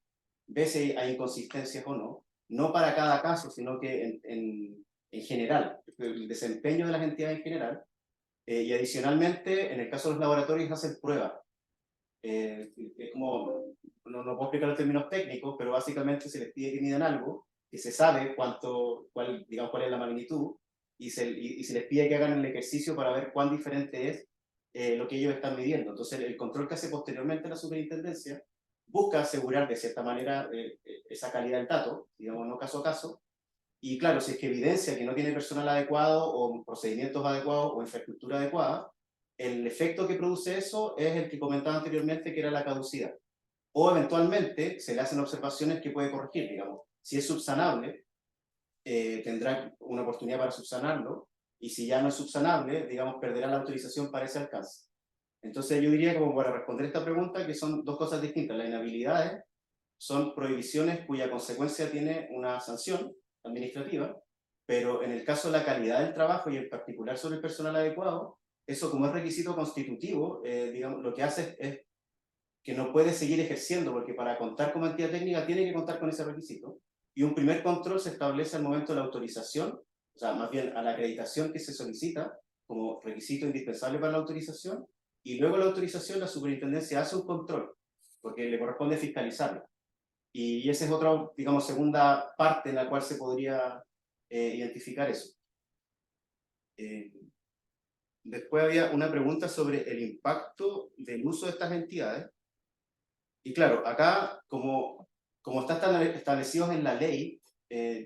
ve si hay inconsistencias o no, no para cada caso, sino que en general, el desempeño de las entidades en general, y adicionalmente, en el caso de los laboratorios, hacen pruebas. Es como, no puedo explicar los términos técnicos, pero básicamente se les pide que midan algo, que se sabe cuál es la magnitud, y se les pide que hagan el ejercicio para ver cuán diferente es lo que ellos están midiendo. Entonces, el control que hace posteriormente la superintendencia busca asegurar de cierta manera esa calidad del dato, digamos, no caso a caso, y claro, si es que evidencia que no tiene personal adecuado o procedimientos adecuados o infraestructura adecuada, el efecto que produce eso es el que comentaba anteriormente, que era la caducidad. O eventualmente se le hacen observaciones que puede corregir, digamos. Si es subsanable, tendrá una oportunidad para subsanarlo, y si ya no es subsanable, digamos, perderá la autorización para ese alcance. Entonces yo diría, como para responder esta pregunta, que son dos cosas distintas. Las inhabilidades son prohibiciones cuya consecuencia tiene una sanción administrativa, pero en el caso de la calidad del trabajo y en particular sobre el personal adecuado, eso como es requisito constitutivo, digamos, lo que hace es que no puede seguir ejerciendo, porque para contar como entidad técnica tiene que contar con ese requisito, y un primer control se establece al momento de la autorización, o sea, más bien a la acreditación que se solicita como requisito indispensable para la autorización, y luego la autorización la superintendencia hace un control, porque le corresponde fiscalizarlo. Y esa es otra, digamos, segunda parte en la cual se podría identificar eso. Después había una pregunta sobre el impacto del uso de estas entidades. Y claro, acá, como está establecido en la ley,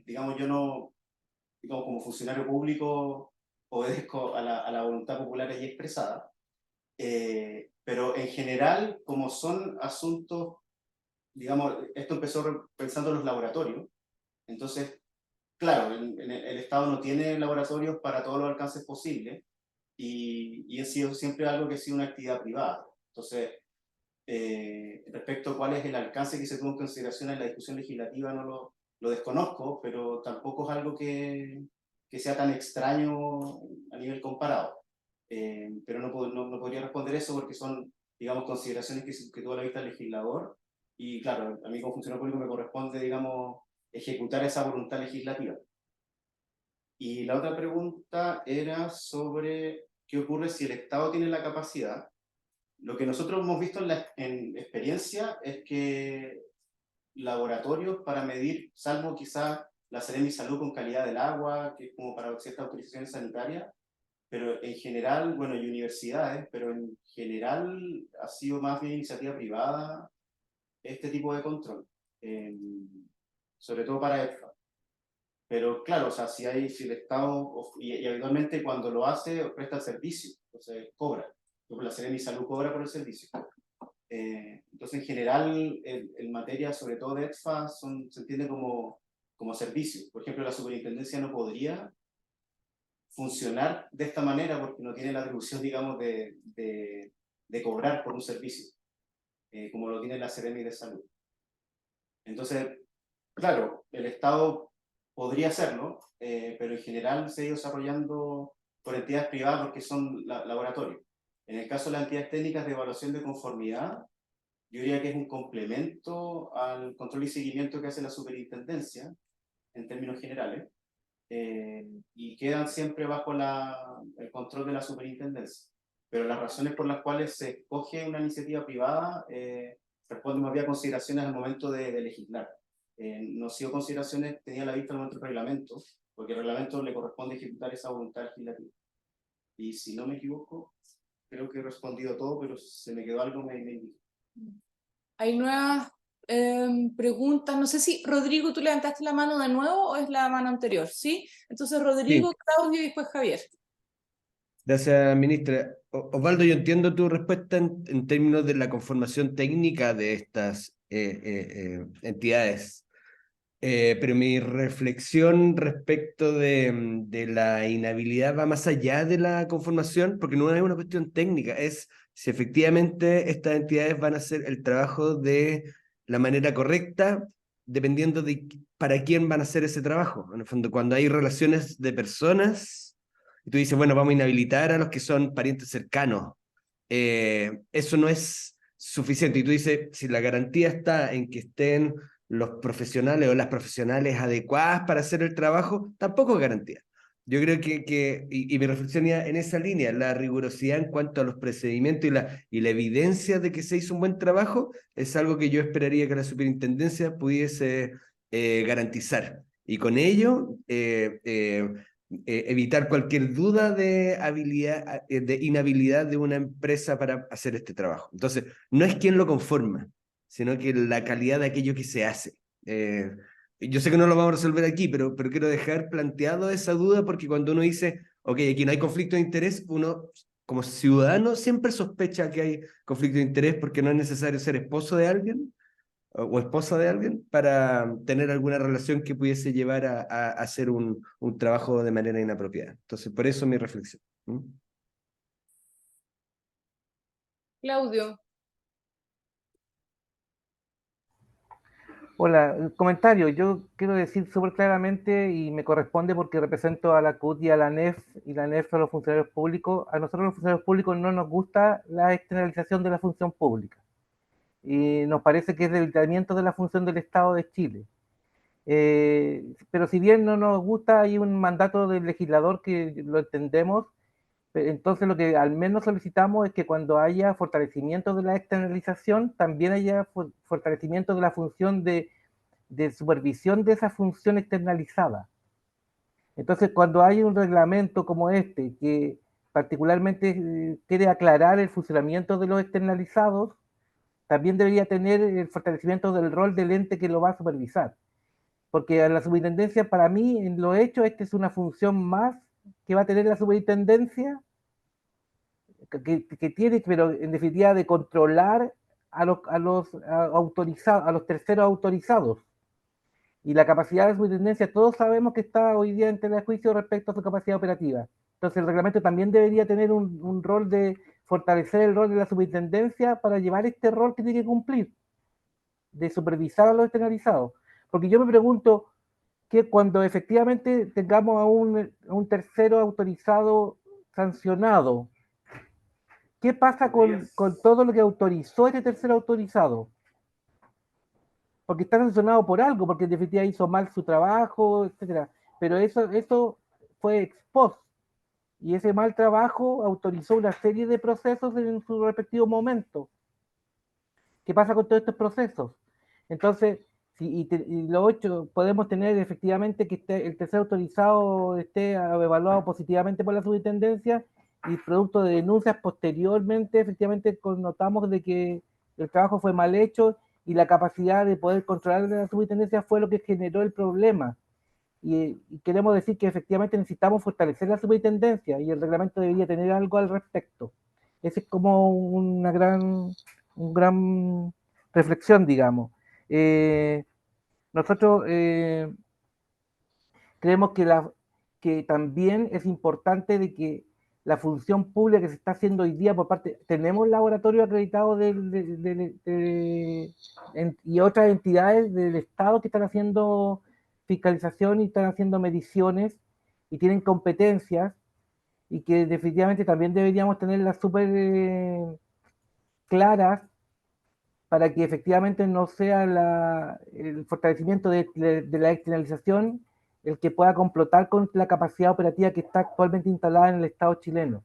digamos, yo no, digamos, como funcionario público, obedezco a la voluntad popular allí expresada. Pero en general, como son asuntos, digamos, esto empezó pensando en los laboratorios, entonces, claro, el Estado no tiene laboratorios para todos los alcances posibles, y ha sido siempre algo que ha sido una actividad privada. Entonces, respecto a cuál es el alcance que se tuvo en consideración en la discusión legislativa, no lo desconozco, pero tampoco es algo que sea tan extraño a nivel comparado. Pero no podría responder eso porque son, digamos, consideraciones que tuvo a la vista el legislador, y claro, a mí como funcionario público me corresponde, digamos, ejecutar esa voluntad legislativa. Y la otra pregunta era sobre qué ocurre si el Estado tiene la capacidad. Lo que nosotros hemos visto en experiencia es que laboratorios para medir, salvo quizá la Seremi Salud con calidad del agua, que es como para ciertas autorizaciones sanitarias, pero en general, bueno, y universidades, pero en general ha sido más bien iniciativa privada este tipo de control, sobre todo para EFA. Pero claro, o sea, si el Estado, y habitualmente cuando lo hace, presta el servicio, entonces cobra. La Seremi Salud cobra por el servicio. Entonces, en general, en materia, sobre todo de EFA, se entiende como servicio. Por ejemplo, la superintendencia no podría funcionar de esta manera porque no tiene la atribución, digamos, de cobrar por un servicio, como lo tiene la Seremi de Salud. Entonces, claro, el Estado podría hacerlo, pero en general se ha ido desarrollando por entidades privadas porque son laboratorios. En el caso de las entidades técnicas de evaluación de conformidad, yo diría que es un complemento al control y seguimiento que hace la superintendencia, en términos generales, y quedan siempre bajo el control de la superintendencia. Pero las razones por las cuales se escoge una iniciativa privada responden más bien a consideraciones al momento de legislar. No ha sido consideraciones tenía la vista en nuestro reglamento, porque el reglamento le corresponde ejecutar esa voluntad legislativa. Y si no me equivoco, creo que he respondido todo, pero se me quedó algo, me indico. Hay nuevas preguntas. No sé si, Rodrigo, tú levantaste la mano de nuevo o es la mano anterior, ¿sí? Entonces, Rodrigo, Sí. Claudio y después Javier. Gracias, ministra. Osvaldo, yo entiendo tu respuesta en términos de la conformación técnica de estas entidades. Pero mi reflexión respecto de la inhabilidad va más allá de la conformación, porque no es una cuestión técnica, es si efectivamente estas entidades van a hacer el trabajo de la manera correcta, dependiendo de para quién van a hacer ese trabajo. En el fondo, cuando hay relaciones de personas, y tú dices, bueno, vamos a inhabilitar a los que son parientes cercanos, eso no es suficiente. Y tú dices, si la garantía está en que estén los profesionales o las profesionales adecuadas para hacer el trabajo, tampoco es garantía. Yo creo y mi reflexión ya en esa línea, la rigurosidad en cuanto a los procedimientos y la evidencia de que se hizo un buen trabajo, es algo que yo esperaría que la superintendencia pudiese garantizar. Y con ello, evitar cualquier duda de habilidad, de inhabilidad de una empresa para hacer este trabajo. Entonces, no es quien lo conforma, sino que la calidad de aquello que se hace. Yo sé que no lo vamos a resolver aquí, pero quiero dejar planteado esa duda porque cuando uno dice, ok, aquí no hay conflicto de interés, uno como ciudadano siempre sospecha que hay conflicto de interés porque no es necesario ser esposo de alguien o esposa de alguien para tener alguna relación que pudiese llevar a hacer un trabajo de manera inapropiada. Entonces, por eso mi reflexión. ¿Mm? Claudio. Hola, comentario. Yo quiero decir súper claramente, y me corresponde porque represento a la CUT y a la NEF, y la NEF a los funcionarios públicos. A nosotros los funcionarios públicos no nos gusta la externalización de la función pública. Y nos parece que es debilitamiento de la función del Estado de Chile. Pero si bien no nos gusta, hay un mandato del legislador que lo entendemos. Entonces lo que al menos solicitamos es que cuando haya fortalecimiento de la externalización, también haya fortalecimiento de la función de supervisión de esa función externalizada. Entonces, cuando hay un reglamento como este, que particularmente quiere aclarar el funcionamiento de los externalizados, también debería tener el fortalecimiento del rol del ente que lo va a supervisar. Porque a la superintendencia, para mí, en lo hecho, esta es una función más que va a tener la superintendencia, que tiene, pero en definitiva, de controlar a los autorizados, a los terceros autorizados. Y la capacidad de superintendencia, todos sabemos que está hoy día en tela de juicio respecto a su capacidad operativa. Entonces el reglamento también debería tener un rol de fortalecer el rol de la superintendencia para llevar este rol que tiene que cumplir, de supervisar a los externalizados. Porque yo me pregunto que cuando efectivamente tengamos a un tercero autorizado sancionado, ¿qué pasa con todo lo que autorizó este tercero autorizado? Porque está sancionado por algo, porque en definitiva hizo mal su trabajo, etcétera. Pero eso fue ex post, y ese mal trabajo autorizó una serie de procesos en su respectivo momento. ¿Qué pasa con todos estos procesos? Entonces, Sí, y lo otro, podemos tener efectivamente que el tercer autorizado esté evaluado positivamente por la superintendencia y producto de denuncias posteriormente, efectivamente connotamos de que el trabajo fue mal hecho y la capacidad de poder controlar la superintendencia fue lo que generó el problema. Y queremos decir que efectivamente necesitamos fortalecer la superintendencia y el reglamento debería tener algo al respecto. Esa es como una gran reflexión, digamos. Nosotros creemos que también es importante de que la función pública que se está haciendo hoy día por parte, tenemos laboratorios acreditados y otras entidades del Estado que están haciendo fiscalización y están haciendo mediciones y tienen competencias y que definitivamente también deberíamos tenerlas súper claras para que efectivamente no sea el fortalecimiento de la externalización el que pueda complotar con la capacidad operativa que está actualmente instalada en el Estado chileno.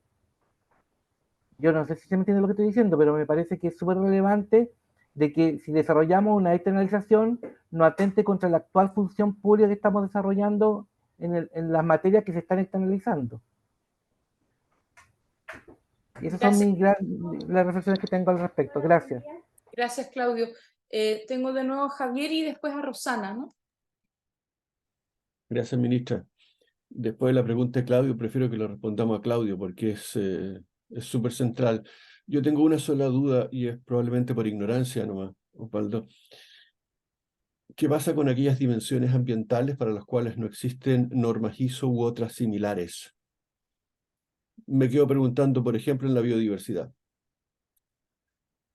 Yo no sé si se me entiende lo que estoy diciendo, pero me parece que es súper relevante de que si desarrollamos una externalización, no atente contra la actual función pública que estamos desarrollando en las materias que se están externalizando. Y esas son las reflexiones que tengo al respecto. Gracias. Gracias, Claudio. Tengo de nuevo a Javier y después a Rosana, ¿no? Gracias, ministra. Después de la pregunta de Claudio, prefiero que lo respondamos a Claudio porque es súper central. Yo tengo una sola duda y es probablemente por ignorancia nomás, Osvaldo. ¿Qué pasa con aquellas dimensiones ambientales para las cuales no existen normas ISO u otras similares? Me quedo preguntando, por ejemplo, en la biodiversidad.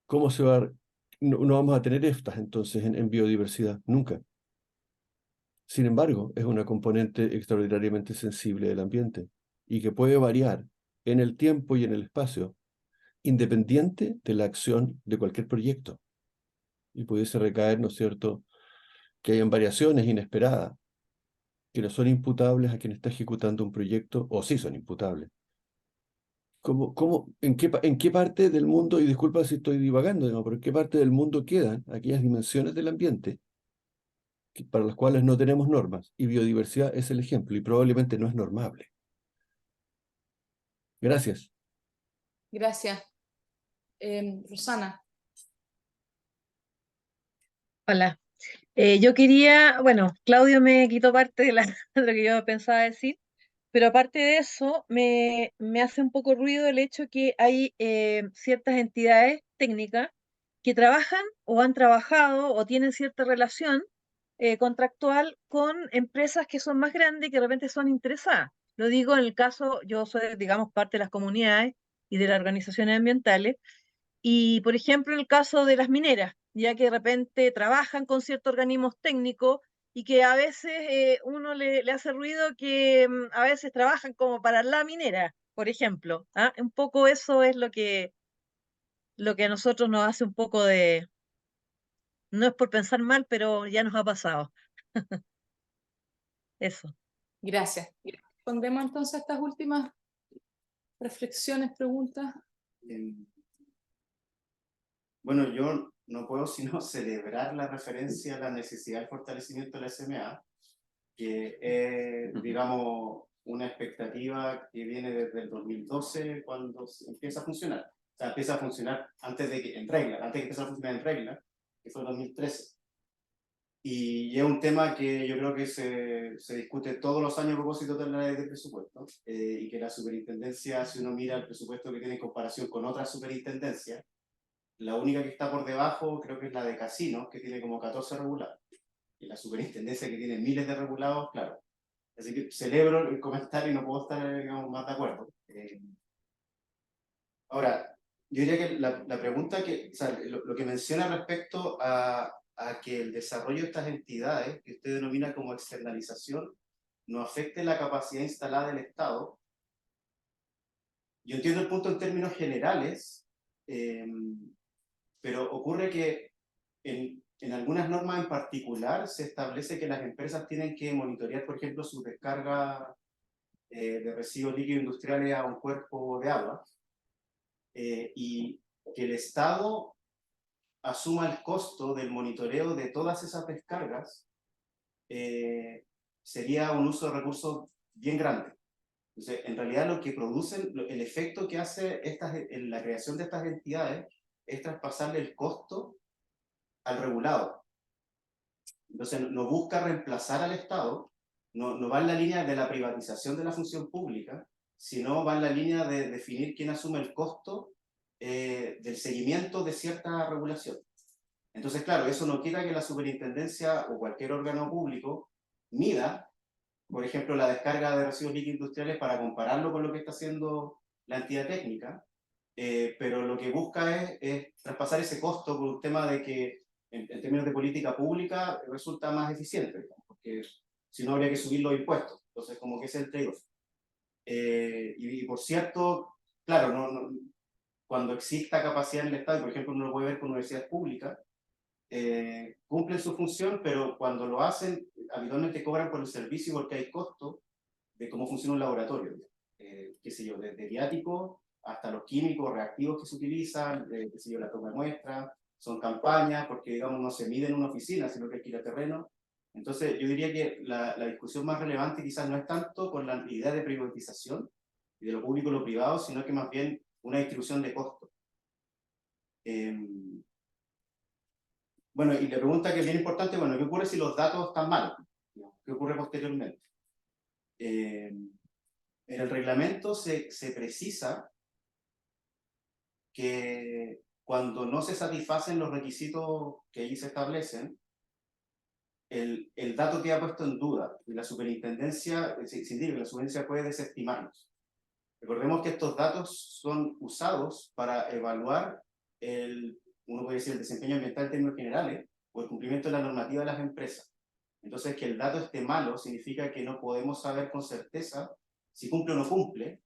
¿Cómo se va a... No vamos a tener estas entonces en biodiversidad, nunca. Sin embargo, es una componente extraordinariamente sensible del ambiente y que puede variar en el tiempo y en el espacio, independiente de la acción de cualquier proyecto. Y pudiese recaer, ¿no es cierto?, que hayan variaciones inesperadas que no son imputables a quien está ejecutando un proyecto, o sí son imputables. En qué parte del mundo, y disculpa si estoy divagando, ¿no?, pero en qué parte del mundo quedan aquellas dimensiones del ambiente para las cuales no tenemos normas? Y biodiversidad es el ejemplo, y probablemente no es normable. Gracias. Gracias. Rosana. Hola. Yo quería, bueno, Claudio me quitó parte de, de lo que yo pensaba decir, pero aparte de eso, me hace un poco ruido el hecho que hay ciertas entidades técnicas que trabajan o han trabajado o tienen cierta relación contractual con empresas que son más grandes y que de repente son interesadas. Lo digo en el caso, yo soy, digamos, parte de las comunidades y de las organizaciones ambientales, y, por ejemplo, en el caso de las mineras, ya que de repente trabajan con ciertos organismos técnicos y que a veces uno le hace ruido que a veces trabajan como para la minera, por ejemplo. ¿Ah? Un poco eso es lo que a nosotros nos hace un poco de, no es por pensar mal, pero ya nos ha pasado. Eso. Gracias. Respondemos entonces a estas últimas reflexiones, preguntas. Bueno, yo no puedo sino celebrar la referencia a la necesidad del fortalecimiento de la SMA, que es, digamos, una expectativa que viene desde el 2012 cuando empieza a funcionar. O sea, empieza a funcionar antes de que empiece a funcionar en regla, que fue el 2013. Y es un tema que yo creo que se discute todos los años a propósito de la ley de presupuesto, y que la superintendencia, si uno mira el presupuesto que tiene en comparación con otras superintendencias, la única que está por debajo creo que es la de Casinos, que tiene como 14 regulados. Y la superintendencia que tiene miles de regulados, claro. Así que celebro el comentario y no puedo estar, digamos, más de acuerdo. Ahora, yo diría que la pregunta o sea, lo que menciona respecto a que el desarrollo de estas entidades, que usted denomina como externalización, no afecte la capacidad instalada del Estado. Yo entiendo el punto en términos generales, pero ocurre que en algunas normas en particular se establece que las empresas tienen que monitorear, por ejemplo, su descarga de residuos líquidos industriales a un cuerpo de agua, y que el Estado asuma el costo del monitoreo de todas esas descargas, sería un uso de recursos bien grande. Entonces, en realidad lo que producen, el efecto que hace en la creación de estas entidades es traspasarle el costo al regulado. Entonces, no busca reemplazar al Estado, no va en la línea de la privatización de la función pública, sino va en la línea de definir quién asume el costo del seguimiento de cierta regulación. Entonces, claro, eso no quita que la superintendencia o cualquier órgano público mida, por ejemplo, la descarga de residuos líquidos industriales para compararlo con lo que está haciendo la entidad técnica, pero lo que busca es traspasar ese costo por un tema de que, en términos de política pública, resulta más eficiente, digamos, porque si no habría que subir los impuestos. Entonces, como que ese es el trade-off. Y por cierto, claro, cuando exista capacidad en el Estado, y por ejemplo uno lo puede ver con universidades públicas, cumplen su función, pero cuando lo hacen, habitualmente cobran por el servicio porque hay costo de cómo funciona un laboratorio. Qué sé yo, desde viáticos hasta los químicos reactivos que se utilizan, qué sé yo, la toma de muestras, son campañas, porque digamos no se mide en una oficina, sino que hay que ir a terreno. Entonces yo diría que la discusión más relevante quizás no es tanto con la idea de privatización y de lo público y lo privado, sino que más bien una distribución de costos. Bueno, y la pregunta que es bien importante, bueno, ¿qué ocurre si los datos están malos? ¿Qué ocurre posteriormente? En el reglamento se precisa que cuando no se satisfacen los requisitos que allí se establecen, el dato queda puesto en duda y la superintendencia, se indica que la superintendencia puede desestimarlos. Recordemos que estos datos son usados para evaluar uno puede decir el desempeño ambiental en términos generales o el cumplimiento de la normativa de las empresas. Entonces, que el dato esté malo significa que no podemos saber con certeza si cumple o no cumple,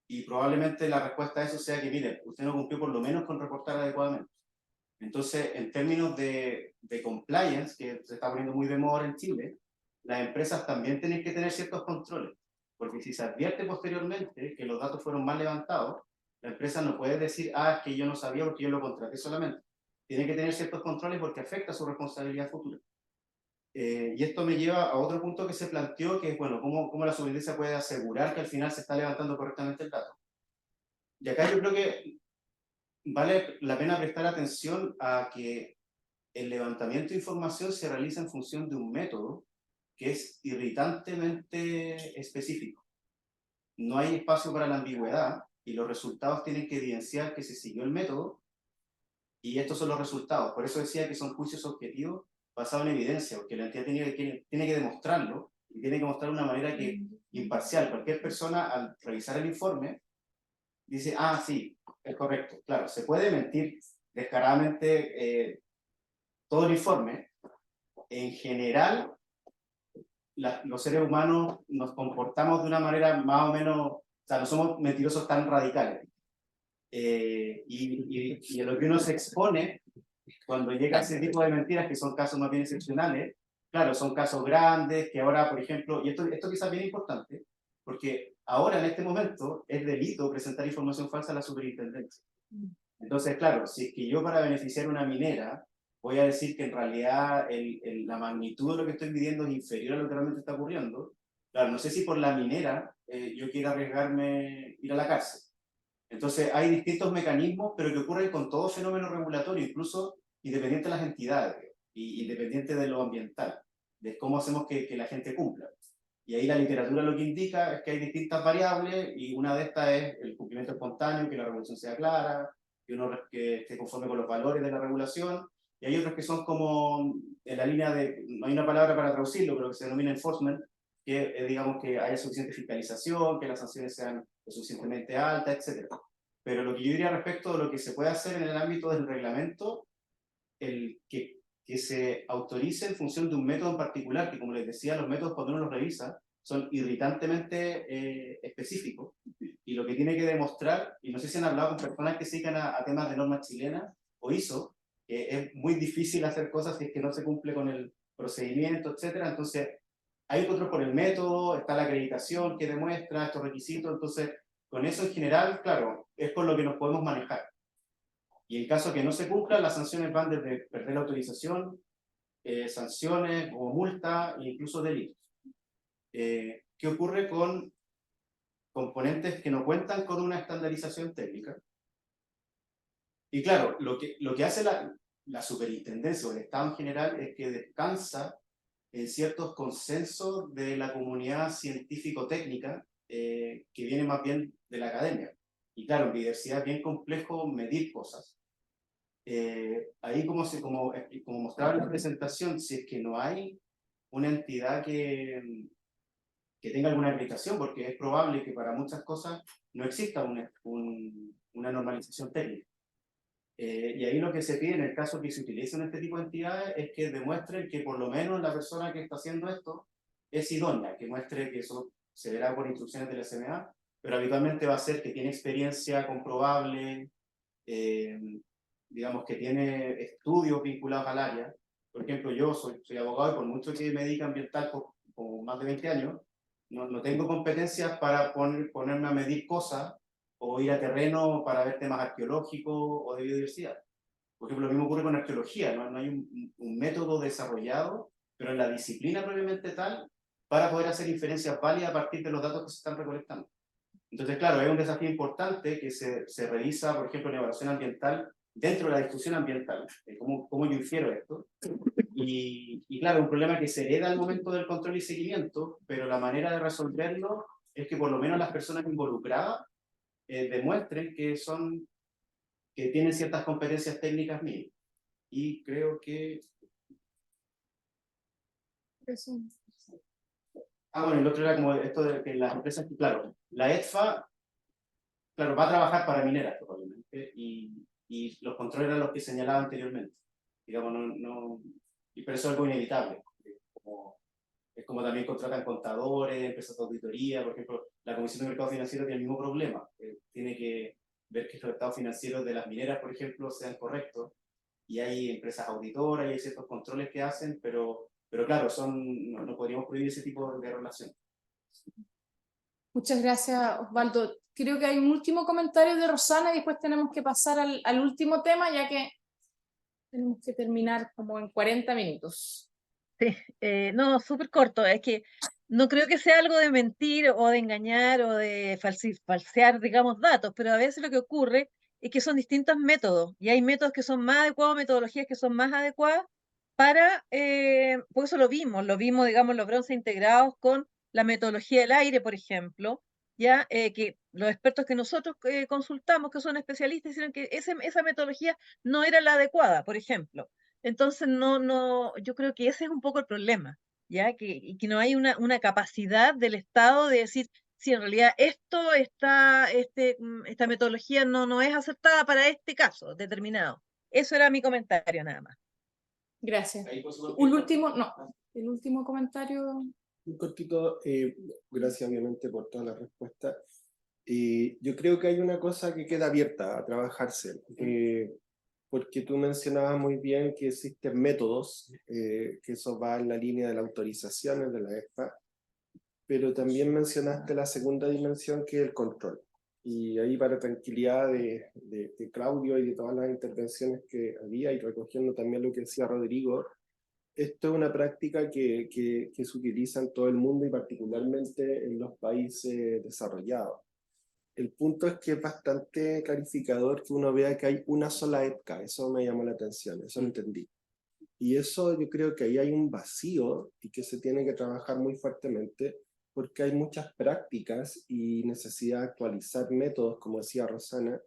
y probablemente la respuesta a eso sea que, mire, usted no cumplió por lo menos con reportar adecuadamente. Entonces, en términos de compliance, que se está poniendo muy de moda en Chile, las empresas también tienen que tener ciertos controles, porque si se advierte posteriormente que los datos fueron mal levantados, la empresa no puede decir, ah, es que yo no sabía porque yo lo contraté solamente. Tiene que tener ciertos controles porque afecta su responsabilidad futura. Y esto me lleva a otro punto que se planteó, que es, bueno, ¿cómo la superintendencia puede asegurar que al final se está levantando correctamente el dato? Y acá yo creo que vale la pena prestar atención a que el levantamiento de información se realiza en función de un método que es irritantemente específico. No hay espacio para la ambigüedad y los resultados tienen que evidenciar que se siguió el método, y estos son los resultados. Por eso decía que son juicios objetivos basados en evidencia, porque la entidad tiene que demostrarlo y tiene que mostrar de una manera imparcial. Cualquier persona al revisar el informe dice, ah, sí, es correcto. Claro, se puede mentir descaradamente todo el informe. En general, los seres humanos nos comportamos de una manera más o menos, o sea, no somos mentirosos tan radicales. Y a lo que uno se expone cuando llega a ese tipo de mentiras, que son casos más bien excepcionales, claro, son casos grandes, que ahora, por ejemplo, y esto quizás es bien importante, porque ahora en este momento es delito presentar información falsa a la superintendencia. Entonces, claro, si es que yo para beneficiar una minera voy a decir que en realidad la magnitud de lo que estoy midiendo es inferior a lo que realmente está ocurriendo, claro, no sé si por la minera yo quiero arriesgarme ir a la cárcel. Entonces hay distintos mecanismos, pero que ocurren con todo fenómeno regulatorio, incluso independiente de las entidades y independiente de lo ambiental, de cómo hacemos que la gente cumpla. Y ahí la literatura lo que indica es que hay distintas variables, y una de estas es el cumplimiento espontáneo, que la regulación sea clara, que esté conforme con los valores de la regulación, y hay otros que son como en la línea de, no hay una palabra para traducirlo, pero que se denomina enforcement, que digamos que haya suficiente fiscalización, que las sanciones sean lo suficientemente altas, etc. Pero lo que yo diría respecto de lo que se puede hacer en el ámbito del reglamento, que se autorice en función de un método en particular, que como les decía, los métodos cuando uno los revisa son irritantemente específicos, y lo que tiene que demostrar, y no sé si han hablado con personas que se dedican a temas de normas chilenas o ISO, que es muy difícil hacer cosas si es que no se cumple con el procedimiento, etc. Entonces hay otros por el método, está la acreditación que demuestra estos requisitos, entonces con eso en general, claro, es con lo que nos podemos manejar. Y en caso que no se cumpla, las sanciones van desde perder la autorización, sanciones o multa e incluso delitos. ¿Qué ocurre con componentes que no cuentan con una estandarización técnica? Y claro, lo que hace la superintendencia o el Estado en general es que descansa en ciertos consensos de la comunidad científico-técnica que viene más bien de la academia. Y claro, en biodiversidad es bien complejo medir cosas. Ahí como mostraba en la presentación, si es que no hay una entidad que tenga alguna aplicación, porque es probable que para muchas cosas no exista una normalización técnica. Y ahí lo que se pide en el caso que se utilicen este tipo de entidades es que demuestren que por lo menos la persona que está haciendo esto es idónea, que muestre que eso se verá por instrucciones de la SMA, pero habitualmente va a ser que tiene experiencia comprobable, digamos que tiene estudios vinculados al área. Por ejemplo, yo soy abogado y por mucho que me dedique a ambiental por más de 20 años, no tengo competencias para ponerme a medir cosas o ir a terreno para ver temas arqueológicos o de biodiversidad. Por ejemplo, lo mismo ocurre con arqueología, no hay un método desarrollado, pero en la disciplina propiamente tal, para poder hacer inferencias válidas a partir de los datos que se están recolectando. Entonces, claro, es un desafío importante que se revisa, por ejemplo, en evaluación ambiental, dentro de la discusión ambiental, cómo yo infiero esto. Y claro, un problema que se hereda al momento del control y seguimiento, pero la manera de resolverlo es que por lo menos las personas involucradas demuestren que tienen ciertas competencias técnicas mínimas. Y creo que... bueno, el otro era como esto de que las empresas, claro, la ETFA, claro, va a trabajar para mineras probablemente, y los controles eran los que señalaba anteriormente. Digamos, y pero eso es algo inevitable. Es como también contratan contadores, empresas de auditoría, por ejemplo, la Comisión de Mercado Financiero tiene el mismo problema. Tiene que ver que los estados financieros de las mineras, por ejemplo, sean correctos, y hay empresas auditoras y hay ciertos controles que hacen, pero claro, no podríamos prohibir ese tipo de relación. Muchas gracias, Osvaldo. Creo que hay un último comentario de Rosana y después tenemos que pasar al último tema, ya que tenemos que terminar como en 40 minutos. Sí, no, súper corto. Es que no creo que sea algo de mentir o de engañar o de falsear, digamos, datos, pero a veces lo que ocurre es que son distintos métodos y hay métodos que son más adecuados, metodologías que son más adecuadas para, por eso lo vimos, digamos, los bronce integrados con la metodología del aire, por ejemplo, ya que los expertos que nosotros consultamos, que son especialistas, dijeron que esa metodología no era la adecuada, por ejemplo. Entonces, yo creo que ese es un poco el problema, ¿ya? Que no hay una capacidad del Estado de decir, si en realidad esta metodología no es aceptada para este caso determinado. Eso era mi comentario nada más. Gracias. El último comentario. Un cortito, gracias obviamente por toda la respuesta. Yo creo que hay una cosa que queda abierta a trabajarse, porque tú mencionabas muy bien que existen métodos, que eso va en la línea de las autorizaciones de la EFA, pero también mencionaste la segunda dimensión, que es el control. Y ahí, para tranquilidad de Claudio y de todas las intervenciones que había, y recogiendo también lo que decía Rodrigo, esto es una práctica que se utiliza en todo el mundo y particularmente en los países desarrollados. El punto es que es bastante clarificador que uno vea que hay una sola EPCA. Eso me llamó la atención, eso lo entendí. Y eso, yo creo que ahí hay un vacío y que se tiene que trabajar muy fuertemente, porque hay muchas prácticas y necesidad de actualizar métodos, como decía Rosana,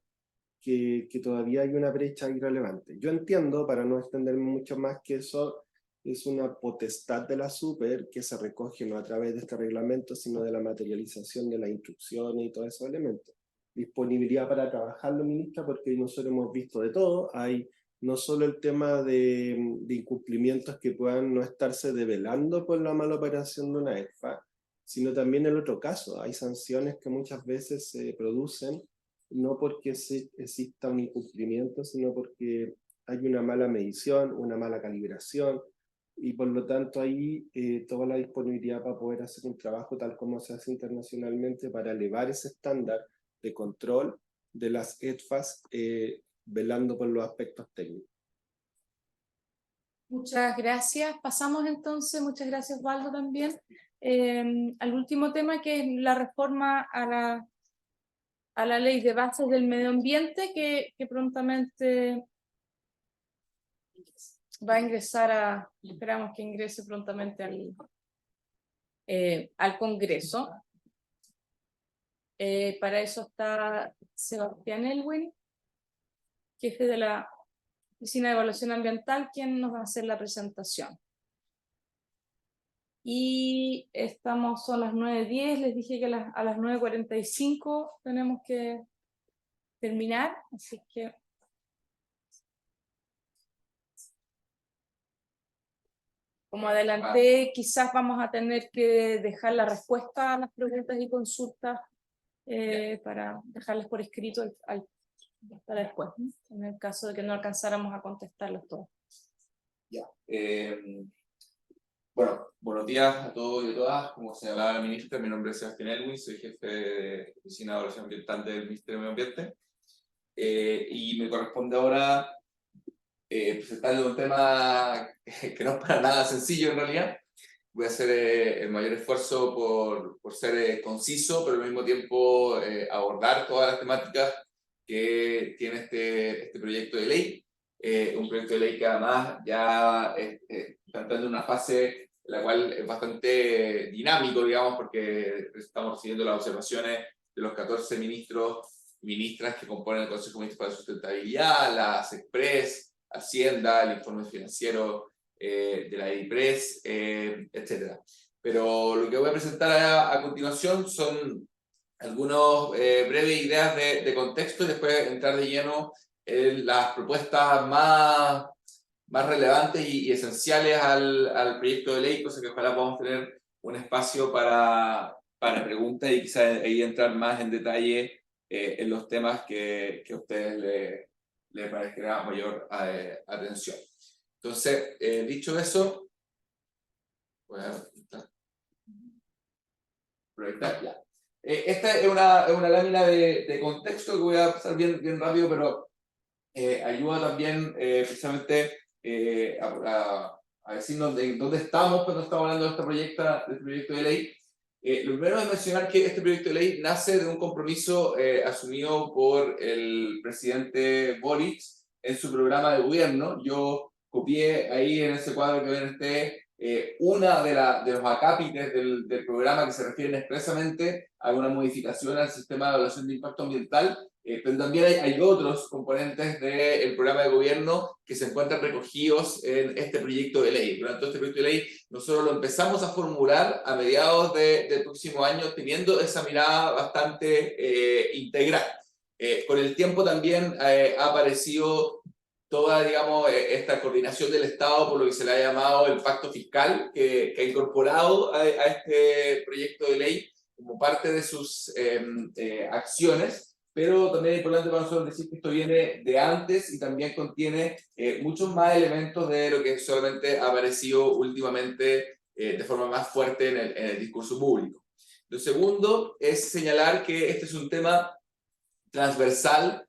que todavía hay una brecha irrelevante. Yo entiendo, para no extenderme mucho más, que eso es una potestad de la super que se recoge no a través de este reglamento, sino de la materialización de las instrucciones y todos esos elementos. Disponibilidad para trabajarlo, ministra, porque nosotros hemos visto de todo. Hay no solo el tema de incumplimientos que puedan no estarse develando por la mala operación de una EFA, sino también el otro caso. Hay sanciones que muchas veces se producen no porque exista un incumplimiento, sino porque hay una mala medición, una mala calibración, y por lo tanto ahí toda la disponibilidad para poder hacer un trabajo tal como se hace internacionalmente para elevar ese estándar de control de las ETFAs velando por los aspectos técnicos. Muchas gracias. Pasamos entonces, muchas gracias Osvaldo también, al último tema, que es la reforma a la ley de bases del medio ambiente, que prontamente va a ingresar esperamos que ingrese prontamente al Congreso. Para eso está Sebastián Elwin, jefe de la Oficina de Evaluación Ambiental, quien nos va a hacer la presentación. Y son las 9:10, les dije que a las 9:45 tenemos que terminar, así que como adelanté, quizás vamos a tener que dejar la respuesta a las preguntas y consultas para dejarlas por escrito para después, ¿no? En el caso de que no alcanzáramos a contestarlos todos. Ya. Bueno, buenos días a todos y a todas. Como señalaba la ministra, mi nombre es Sebastián Elwin, soy jefe de Oficina de Evaluación Ambiental del Ministerio de Medio Ambiente. Y me corresponde ahora presentarles un tema que no es para nada sencillo en realidad. Voy a hacer el mayor esfuerzo por ser conciso, pero al mismo tiempo abordar todas las temáticas que tiene este proyecto de ley. Un proyecto de ley que además ya está entrando en una fase en la cual es bastante dinámico, digamos, porque estamos recibiendo las observaciones de los 14 ministros y ministras que componen el Consejo Municipal de Sustentabilidad, la SECPRES, Hacienda, el informe financiero de la EIPRES, etc. Pero lo que voy a presentar a continuación son algunas breves ideas de contexto y después entrar de lleno en las propuestas más relevantes y esenciales al proyecto de ley, cosa que ojalá podamos tener un espacio para preguntas y quizás ahí entrar más en detalle en los temas que a ustedes les parezca mayor atención. Entonces, dicho eso, voy a proyectar ya. Esta es una lámina de contexto que voy a pasar bien rápido, pero ayuda también precisamente a decirnos dónde estamos cuando estamos hablando de este proyecto de ley. Lo primero es mencionar que este proyecto de ley nace de un compromiso asumido por el presidente Boric en su programa de gobierno. Yo copié ahí en ese cuadro que ven una de los acápites del programa que se refieren expresamente a una modificación al sistema de evaluación de impacto ambiental, pero también hay otros componentes del programa de gobierno que se encuentran recogidos en este proyecto de ley. Durante este proyecto de ley nosotros lo empezamos a formular a mediados del próximo año, teniendo esa mirada bastante integral. Con el tiempo también ha aparecido toda, digamos, esta coordinación del Estado, por lo que se le ha llamado el pacto fiscal, que ha incorporado a este proyecto de ley como parte de sus acciones, pero también es importante para nosotros decir que esto viene de antes y también contiene muchos más elementos de lo que solamente ha aparecido últimamente de forma más fuerte en el discurso público. Lo segundo es señalar que este es un tema transversal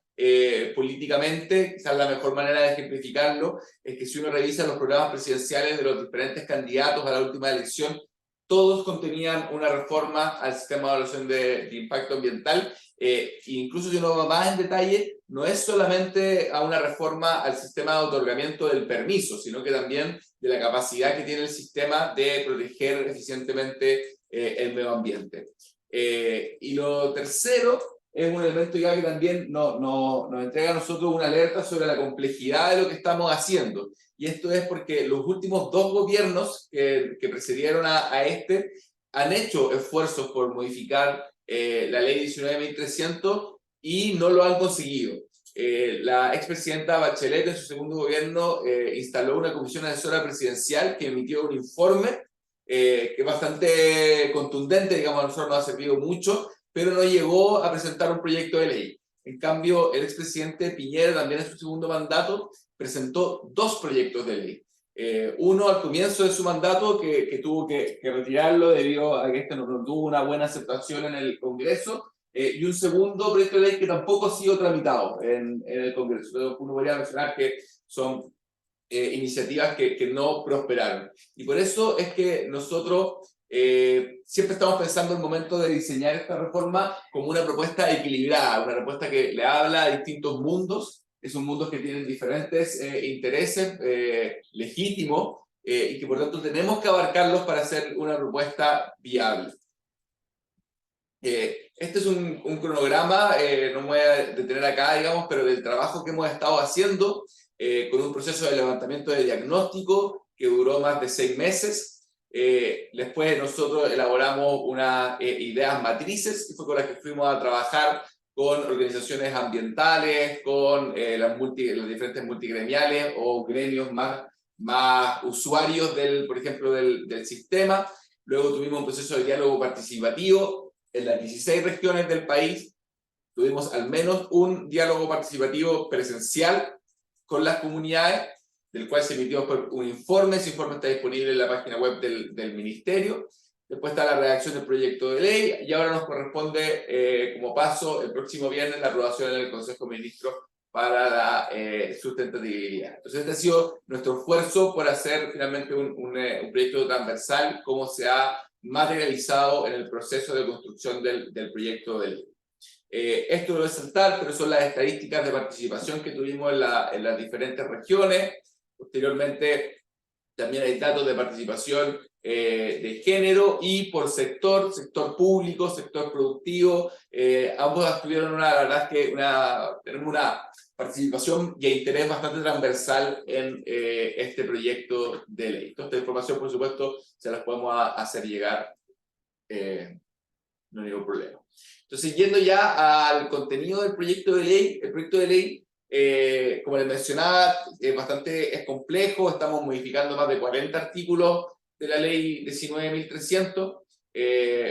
políticamente. Quizás la mejor manera de ejemplificarlo es que si uno revisa los programas presidenciales de los diferentes candidatos a la última elección, todos contenían una reforma al sistema de evaluación de impacto ambiental. Incluso si uno va más en detalle, no es solamente a una reforma al sistema de otorgamiento del permiso, sino que también de la capacidad que tiene el sistema de proteger eficientemente el medio ambiente. Y lo tercero es un elemento ya que también nos entrega a nosotros una alerta sobre la complejidad de lo que estamos haciendo. Y esto es porque los últimos dos gobiernos que precedieron a este han hecho esfuerzos por modificar la ley 19.300 y no lo han conseguido. La expresidenta Bachelet en su segundo gobierno instaló una comisión asesora presidencial que emitió un informe que es bastante contundente, digamos, a nosotros nos ha servido mucho, pero no llegó a presentar un proyecto de ley. En cambio, el expresidente Piñera, también en su segundo mandato, presentó dos proyectos de ley. Uno al comienzo de su mandato, que tuvo que retirarlo debido a que este no tuvo una buena aceptación en el Congreso, y un segundo proyecto de ley que tampoco ha sido tramitado en el Congreso. Entonces, uno podría mencionar que son iniciativas que no prosperaron. Y por eso es que nosotros siempre estamos pensando en el momento de diseñar esta reforma como una propuesta equilibrada, una propuesta que le habla a distintos mundos, esos mundos que tienen diferentes intereses legítimos y que por tanto tenemos que abarcarlos para hacer una propuesta viable. Este es un cronograma, no me voy a detener acá, digamos, pero del trabajo que hemos estado haciendo con un proceso de levantamiento de diagnóstico que duró más de 6 meses. Después nosotros elaboramos unas ideas matrices, que fue con las que fuimos a trabajar con organizaciones ambientales, con las diferentes multigremiales o gremios más usuarios, por ejemplo, del sistema. Luego tuvimos un proceso de diálogo participativo en las 16 regiones del país. Tuvimos al menos un diálogo participativo presencial con las comunidades, del cual se emitió un informe. Ese informe está disponible en la página web del Ministerio. Después está la redacción del proyecto de ley, y ahora nos corresponde, como paso, el próximo viernes, la aprobación en el Consejo de Ministros para la sustentabilidad. Entonces, este ha sido nuestro esfuerzo por hacer finalmente un proyecto transversal, como se ha materializado en el proceso de construcción del proyecto de ley. Esto lo voy a saltar, pero son las estadísticas de participación que tuvimos en las diferentes regiones. Posteriormente, también hay datos de participación de género y por sector público, sector productivo. Ambos tuvieron la verdad es que tenemos una participación y interés bastante transversal en este proyecto de ley. Toda esta información, por supuesto, se las podemos hacer llegar, no hay ningún problema. Entonces, yendo ya al contenido del proyecto de ley, el proyecto de ley, como les mencionaba, es complejo. Estamos modificando más de 40 artículos de la ley 19.300,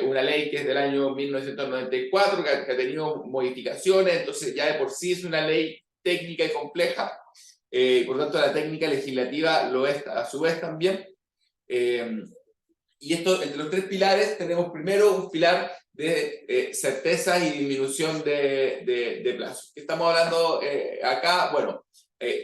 una ley que es del año 1994, que ha tenido modificaciones. Entonces ya de por sí es una ley técnica y compleja, por lo tanto la técnica legislativa lo es a su vez también. Y esto, entre los 3 pilares, tenemos primero un pilar de certeza y disminución de plazos. ¿Qué estamos hablando acá? Bueno,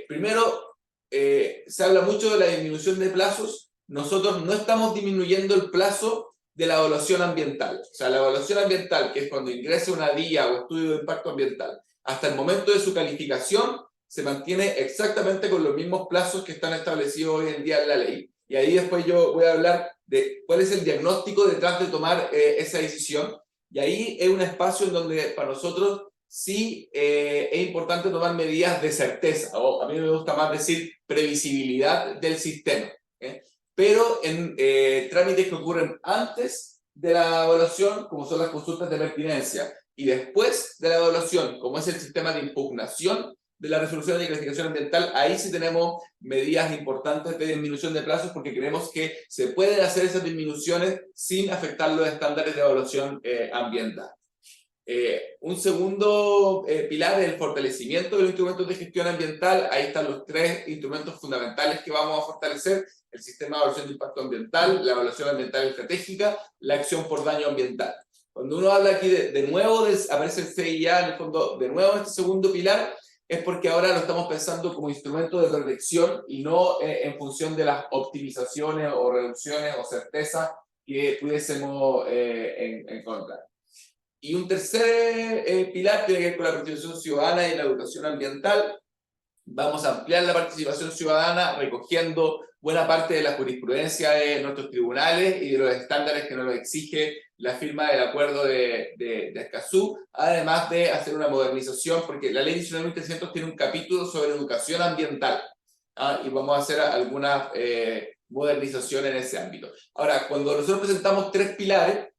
primero, se habla mucho de la disminución de plazos. Nosotros no estamos disminuyendo el plazo de la evaluación ambiental. O sea, la evaluación ambiental, que es cuando ingresa una guía o estudio de impacto ambiental, hasta el momento de su calificación, se mantiene exactamente con los mismos plazos que están establecidos hoy en día en la ley. Y ahí después yo voy a hablar de cuál es el diagnóstico detrás de tomar esa decisión. Y ahí es un espacio en donde para nosotros sí es importante tomar medidas de certeza, o a mí me gusta más decir previsibilidad del sistema. Pero en trámites que ocurren antes de la evaluación, como son las consultas de pertinencia, y después de la evaluación, como es el sistema de impugnación de la resolución de clasificación ambiental, ahí sí tenemos medidas importantes de disminución de plazos, porque creemos que se pueden hacer esas disminuciones sin afectar los estándares de evaluación ambiental. Un segundo pilar es el fortalecimiento de los instrumentos de gestión ambiental. Ahí están los 3 instrumentos fundamentales que vamos a fortalecer: el sistema de evaluación de impacto ambiental, la evaluación ambiental estratégica, la acción por daño ambiental. Cuando uno habla aquí de nuevo, aparece el CIA en el fondo de nuevo en este segundo pilar, es porque ahora lo estamos pensando como instrumento de protección y no en función de las optimizaciones o reducciones o certezas que pudiésemos encontrar. Y un tercer pilar tiene que ver con la participación ciudadana y la educación ambiental. Vamos a ampliar la participación ciudadana recogiendo buena parte de la jurisprudencia de nuestros tribunales y de los estándares que nos exige la firma del acuerdo de Escazú, además de hacer una modernización, porque la ley 19.300 tiene un capítulo sobre educación ambiental, y vamos a hacer algunas modernizaciones en ese ámbito. Ahora, cuando nosotros presentamos 3 pilares,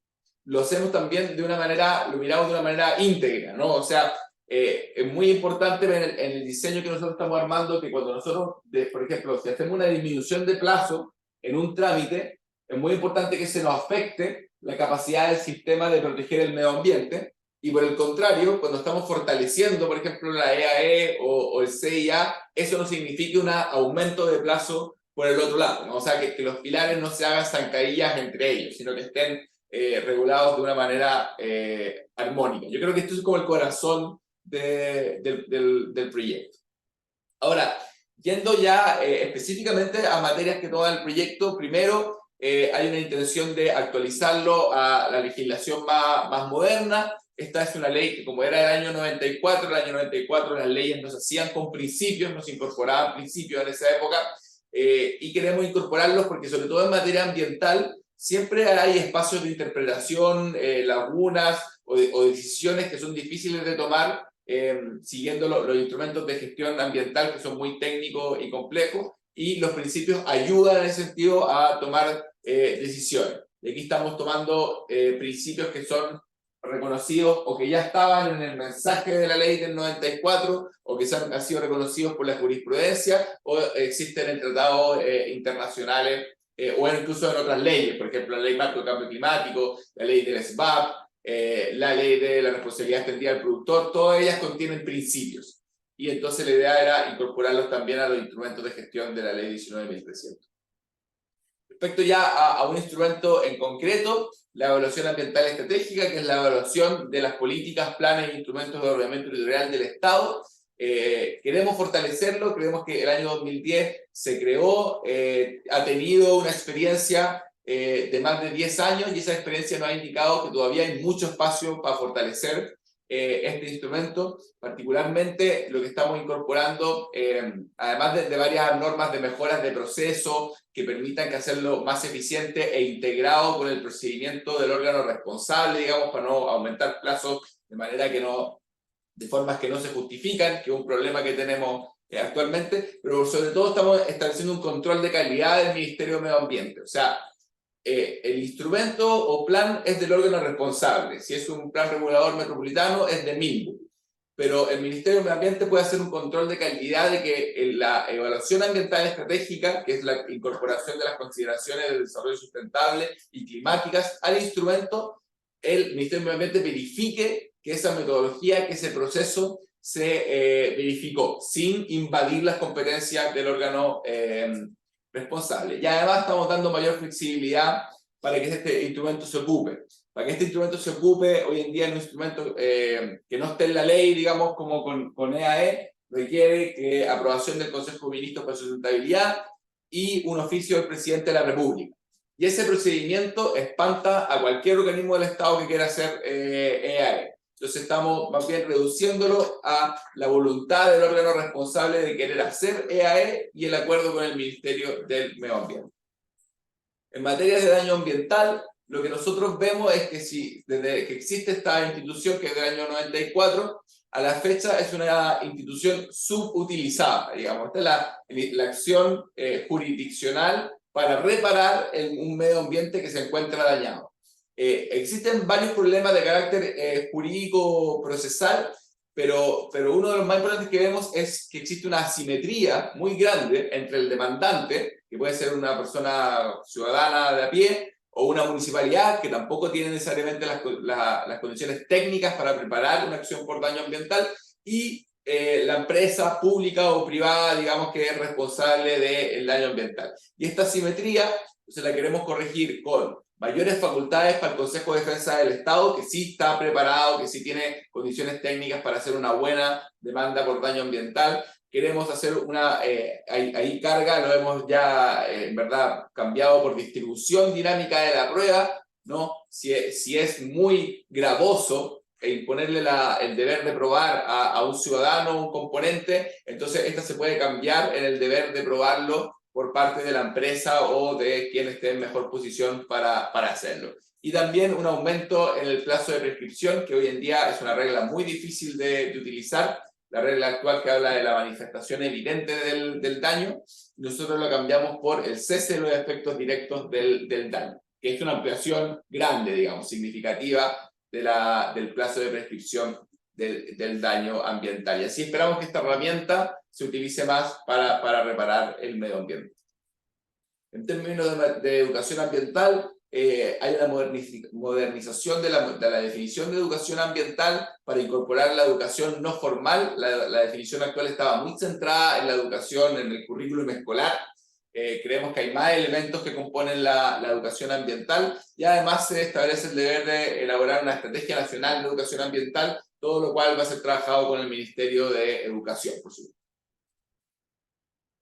lo hacemos también de una manera, lo miramos de una manera íntegra, ¿no? O sea, es muy importante en el diseño que nosotros estamos armando que cuando nosotros, por ejemplo, si hacemos una disminución de plazo en un trámite, es muy importante que se nos afecte la capacidad del sistema de proteger el medio ambiente, y por el contrario, cuando estamos fortaleciendo, por ejemplo, la EAE o el CIA, eso no significa un aumento de plazo por el otro lado, ¿no? O sea, que los pilares no se hagan zancadillas entre ellos, sino que estén regulados de una manera armónica. Yo creo que esto es como el corazón del proyecto. Ahora, yendo ya específicamente a materias que toma el proyecto, primero hay una intención de actualizarlo a la legislación más moderna. Esta es una ley que, como era del año 94, el año 94 las leyes no se hacían con principios, no se incorporaban principios en esa época, y queremos incorporarlos porque, sobre todo en materia ambiental, siempre hay espacios de interpretación, lagunas o decisiones que son difíciles de tomar, siguiendo los instrumentos de gestión ambiental, que son muy técnicos y complejos, y los principios ayudan en ese sentido a tomar decisiones. Y aquí estamos tomando principios que son reconocidos o que ya estaban en el mensaje de la ley del 94 o que han sido reconocidos por la jurisprudencia o existen en tratados internacionales o incluso en otras leyes, por ejemplo la ley marco de cambio climático, la ley del SBAP, la ley de la responsabilidad extendida del productor. Todas ellas contienen principios y entonces la idea era incorporarlos también a los instrumentos de gestión de la ley 19.300. Respecto ya a un instrumento en concreto, la evaluación ambiental estratégica, que es la evaluación de las políticas, planes e instrumentos de ordenamiento territorial del Estado. Queremos fortalecerlo, creemos que el año 2010 se creó, ha tenido una experiencia de más de 10 años y esa experiencia nos ha indicado que todavía hay mucho espacio para fortalecer este instrumento, particularmente lo que estamos incorporando, además de varias normas de mejoras de proceso que permitan que hacerlo más eficiente e integrado con el procedimiento del órgano responsable, digamos, para no aumentar plazos de manera que no, de formas que no se justifican, que es un problema que tenemos actualmente, pero sobre todo estamos estableciendo un control de calidad del Ministerio de Medio Ambiente. O sea, el instrumento o plan es del órgano responsable. Si es un plan regulador metropolitano, es de MIMBU. Pero el Ministerio de Medio Ambiente puede hacer un control de calidad de que la evaluación ambiental estratégica, que es la incorporación de las consideraciones de desarrollo sustentable y climáticas al instrumento, el Ministerio de Medio Ambiente verifique que esa metodología, que ese proceso se verificó, sin invadir las competencias del órgano responsable. Y además estamos dando mayor flexibilidad para que este instrumento se ocupe. Para que este instrumento se ocupe, hoy en día es un instrumento que no esté en la ley, digamos, como con EAE, requiere que aprobación del Consejo de Ministros para Sustentabilidad y un oficio del Presidente de la República. Y ese procedimiento espanta a cualquier organismo del Estado que quiera hacer EAE. Entonces estamos más bien reduciéndolo a la voluntad del órgano responsable de querer hacer EAE y el acuerdo con el Ministerio del Medio Ambiente. En materia de daño ambiental, lo que nosotros vemos es que desde que existe esta institución, que es del año 94, a la fecha es una institución subutilizada, digamos. Esta es la acción jurisdiccional para reparar un medio ambiente que se encuentra dañado. Existen varios problemas de carácter jurídico procesal, pero uno de los más importantes que vemos es que existe una asimetría muy grande entre el demandante, que puede ser una persona ciudadana de a pie, o una municipalidad que tampoco tiene necesariamente las condiciones técnicas para preparar una acción por daño ambiental, y la empresa pública o privada, digamos, que es responsable del daño ambiental. Y esta asimetría se la queremos corregir con mayores facultades para el Consejo de Defensa del Estado, que sí está preparado, que sí tiene condiciones técnicas para hacer una buena demanda por daño ambiental. Queremos hacer ahí carga, lo hemos ya en verdad cambiado por distribución dinámica de la prueba, ¿no? Si es muy gravoso imponerle el deber de probar a un ciudadano o un componente, entonces esta se puede cambiar en el deber de probarlo por parte de la empresa o de quien esté en mejor posición para hacerlo. Y también un aumento en el plazo de prescripción, que hoy en día es una regla muy difícil de utilizar, la regla actual que habla de la manifestación evidente del daño. Nosotros lo cambiamos por el cese de los efectos directos del daño, que es una ampliación grande, digamos, significativa del plazo de prescripción del daño ambiental. Y así esperamos que esta herramienta se utilice más para reparar el medio ambiente. En términos de educación ambiental, hay una modernización de la definición de educación ambiental para incorporar la educación no formal. La definición actual estaba muy centrada en la educación, en el currículum escolar, creemos que hay más elementos que componen la educación ambiental, y además se establece el deber de elaborar una estrategia nacional de educación ambiental, todo lo cual va a ser trabajado con el Ministerio de Educación, por supuesto.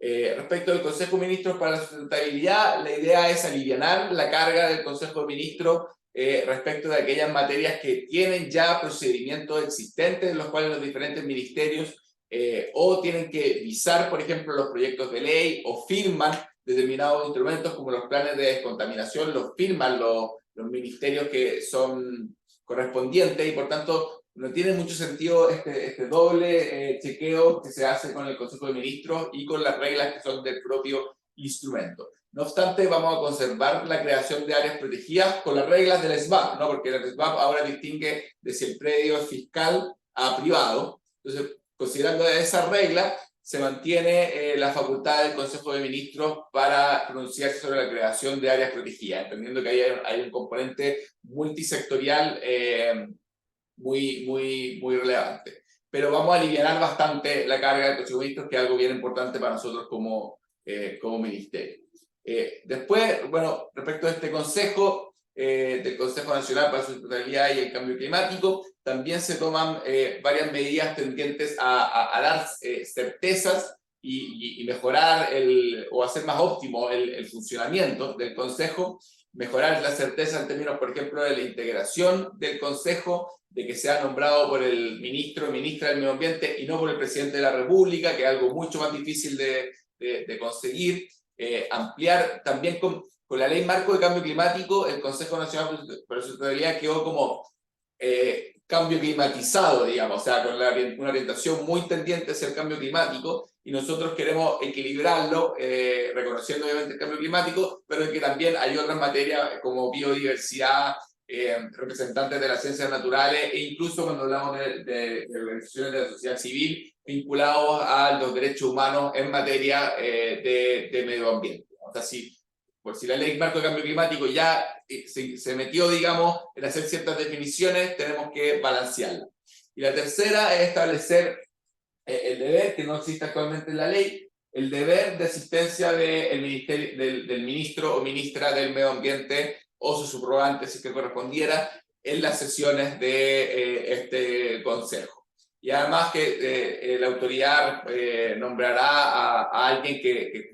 Respecto del Consejo de Ministros para la Sustentabilidad, la idea es alivianar la carga del Consejo de Ministros respecto de aquellas materias que tienen ya procedimientos existentes en los cuales los diferentes ministerios o tienen que visar, por ejemplo, los proyectos de ley o firman determinados instrumentos como los planes de descontaminación, los firman los ministerios que son correspondientes y por tanto no tiene mucho sentido este doble chequeo que se hace con el Consejo de Ministros y con las reglas que son del propio instrumento. No obstante, vamos a conservar la creación de áreas protegidas con las reglas del SBAP, ¿no? Porque el SBAP ahora distingue de si el predio es fiscal a privado. Entonces, considerando esa regla, se mantiene la facultad del Consejo de Ministros para pronunciarse sobre la creación de áreas protegidas, entendiendo que hay un componente multisectorial muy relevante. Pero vamos a aliviar bastante la carga del Consejo de Ministros, que es algo bien importante para nosotros como ministerio. Después, bueno, respecto a este consejo, del Consejo Nacional para la Sustentabilidad y el Cambio Climático, también se toman varias medidas tendientes a dar certezas y mejorar o hacer más óptimo el funcionamiento del Consejo, mejorar la certeza en términos, por ejemplo, de la integración del Consejo, de que sea nombrado por el ministro o ministra del Medio Ambiente y no por el presidente de la República, que es algo mucho más difícil de conseguir. Ampliar también con la Ley Marco de Cambio Climático, el Consejo Nacional para la Sustentabilidad quedó como cambio climatizado, digamos, o sea, con una orientación muy tendiente hacia el cambio climático, y nosotros queremos equilibrarlo, reconociendo obviamente el cambio climático, pero que también hay otras materias como biodiversidad, representantes de las ciencias naturales, e incluso cuando hablamos de organizaciones de la sociedad civil, vinculados a los derechos humanos en materia de medio ambiente. O sea, por si la Ley Marco de Cambio Climático ya se metió, digamos, en hacer ciertas definiciones, tenemos que balancearla. Y la tercera es establecer el deber, que no existe actualmente en la ley, el deber de asistencia del ministro o ministra del Medio Ambiente o su subrogante, si que correspondiera, en las sesiones de este consejo. Y además que la autoridad nombrará a alguien que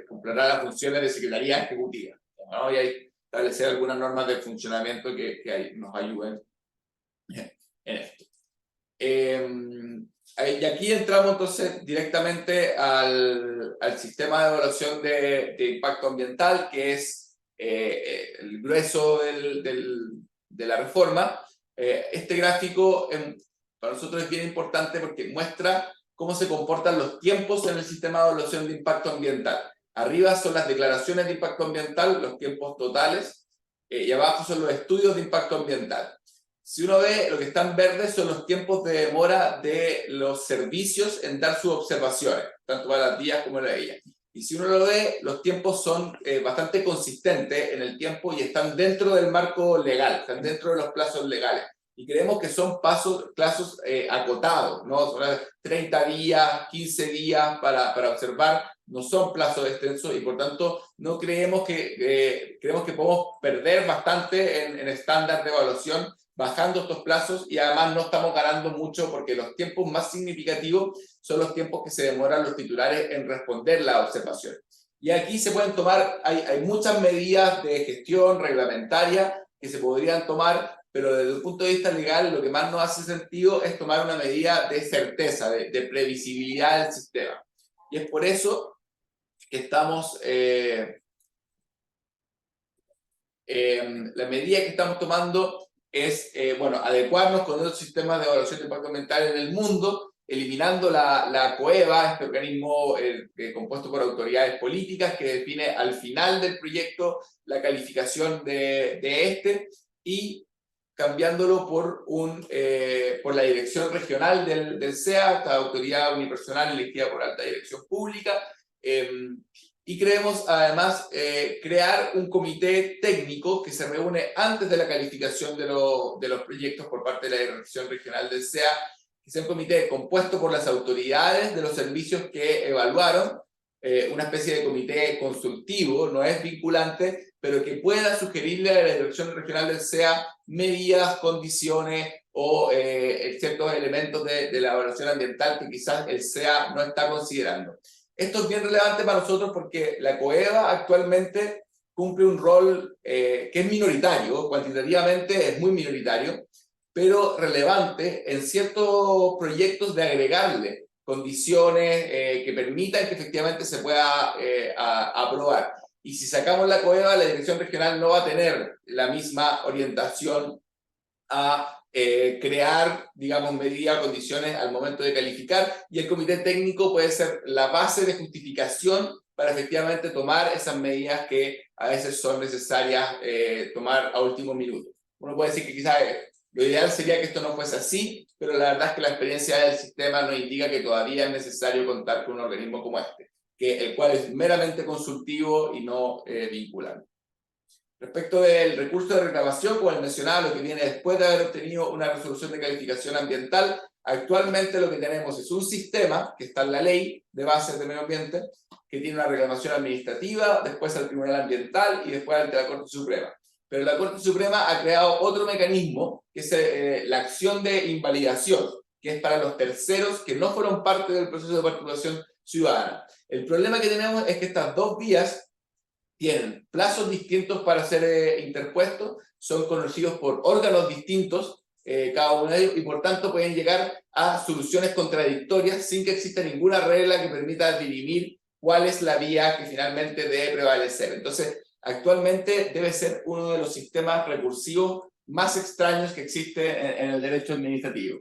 cumplirá las funciones de secretaría ejecutiva, ¿no? Y hay establecer algunas normas de funcionamiento que nos ayuden en esto. Y aquí entramos entonces directamente al sistema de evaluación de impacto ambiental, que es el grueso de la reforma. Este gráfico para nosotros es bien importante porque muestra cómo se comportan los tiempos en el sistema de evaluación de impacto ambiental. Arriba son las declaraciones de impacto ambiental, los tiempos totales, y abajo son los estudios de impacto ambiental. Si uno ve, lo que está en verde son los tiempos de demora de los servicios en dar sus observaciones, tanto para las días como para ellas. Y si uno lo ve, los tiempos son bastante consistentes en el tiempo y están dentro del marco legal, están dentro de los plazos legales. Y creemos que son plazos acotados, ¿no? Son 30 días, 15 días para observar, no son plazos extensos y por tanto no creemos creemos que podemos perder bastante en estándar de evaluación bajando estos plazos, y además no estamos ganando mucho porque los tiempos más significativos son los tiempos que se demoran los titulares en responder la observación. Y aquí se pueden tomar, hay muchas medidas de gestión reglamentaria que se podrían tomar, pero desde el punto de vista legal lo que más nos hace sentido es tomar una medida de certeza, de previsibilidad del sistema. Y es por eso que estamos, la medida que estamos tomando es, adecuarnos con otros sistemas de evaluación de impacto ambiental en el mundo, eliminando la COEVA, este organismo compuesto por autoridades políticas que define al final del proyecto la calificación de y cambiándolo por la dirección regional del SEA, esta autoridad unipersonal elegida por alta dirección pública. Y creemos además crear un comité técnico que se reúne antes de la calificación de los proyectos por parte de la dirección regional del SEA, que sea un comité compuesto por las autoridades de los servicios que evaluaron, una especie de comité consultivo, no es vinculante, pero que pueda sugerirle a la Dirección Regional del SEA medidas, condiciones o ciertos elementos de la evaluación ambiental que quizás el SEA no está considerando. Esto es bien relevante para nosotros porque la COEVA actualmente cumple un rol que es minoritario, cuantitativamente es muy minoritario, pero relevante en ciertos proyectos de agregarle condiciones que permitan que efectivamente se pueda aprobar. Y si sacamos la COEVA, la Dirección Regional no va a tener la misma orientación a crear, digamos, medidas, condiciones al momento de calificar, y el comité técnico puede ser la base de justificación para efectivamente tomar esas medidas que a veces son necesarias tomar a último minuto. Uno puede decir que quizás lo ideal sería que esto no fuese así, pero la verdad es que la experiencia del sistema nos indica que todavía es necesario contar con un organismo como este, el cual es meramente consultivo y no vinculante. Respecto del recurso de reclamación, como les mencionaba, lo que viene después de haber obtenido una resolución de calificación ambiental, actualmente lo que tenemos es un sistema que está en la ley de bases de medio ambiente, que tiene una reclamación administrativa, después al Tribunal Ambiental y después ante la Corte Suprema. Pero la Corte Suprema ha creado otro mecanismo, que es la acción de invalidación, que es para los terceros que no fueron parte del proceso de participación ciudadana. El problema que tenemos es que estas dos vías tienen plazos distintos para ser interpuestos, son conocidos por órganos distintos, cada uno de ellos, y por tanto pueden llegar a soluciones contradictorias sin que exista ninguna regla que permita dirimir cuál es la vía que finalmente debe prevalecer. Entonces, actualmente debe ser uno de los sistemas recursivos más extraños que existe en el derecho administrativo.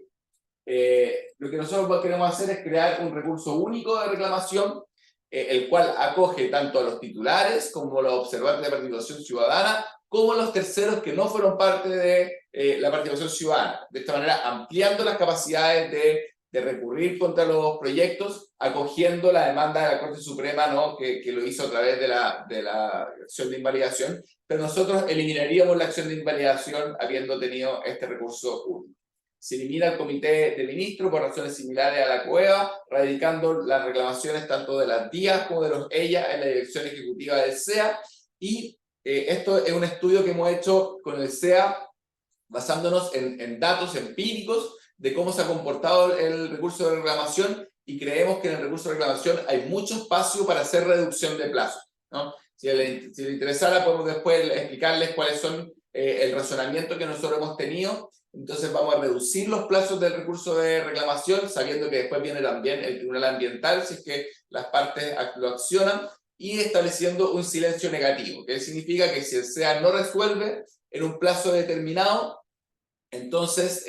Lo que nosotros queremos hacer es crear un recurso único de reclamación, el cual acoge tanto a los titulares como a los observantes de participación ciudadana, como a los terceros que no fueron parte de la participación ciudadana. De esta manera, ampliando las capacidades de recurrir contra los proyectos, acogiendo la demanda de la Corte Suprema, ¿no? que lo hizo a través de la acción de invalidación, pero nosotros eliminaríamos la acción de invalidación habiendo tenido este recurso único. Se elimina el comité de ministros por razones similares a la COEVA, radicando las reclamaciones tanto de las DIAs como de los ELLA en la dirección ejecutiva del SEA. Y esto es un estudio que hemos hecho con el SEA basándonos en datos empíricos de cómo se ha comportado el recurso de reclamación, y creemos que en el recurso de reclamación hay mucho espacio para hacer reducción de plazos, ¿no? Si le interesara, podemos después explicarles cuáles son el razonamiento que nosotros hemos tenido. Entonces vamos a reducir los plazos del recurso de reclamación, sabiendo que después viene también el Tribunal Ambiental, si es que las partes lo accionan, y estableciendo un silencio negativo, que significa que si el SEA no resuelve en un plazo determinado, entonces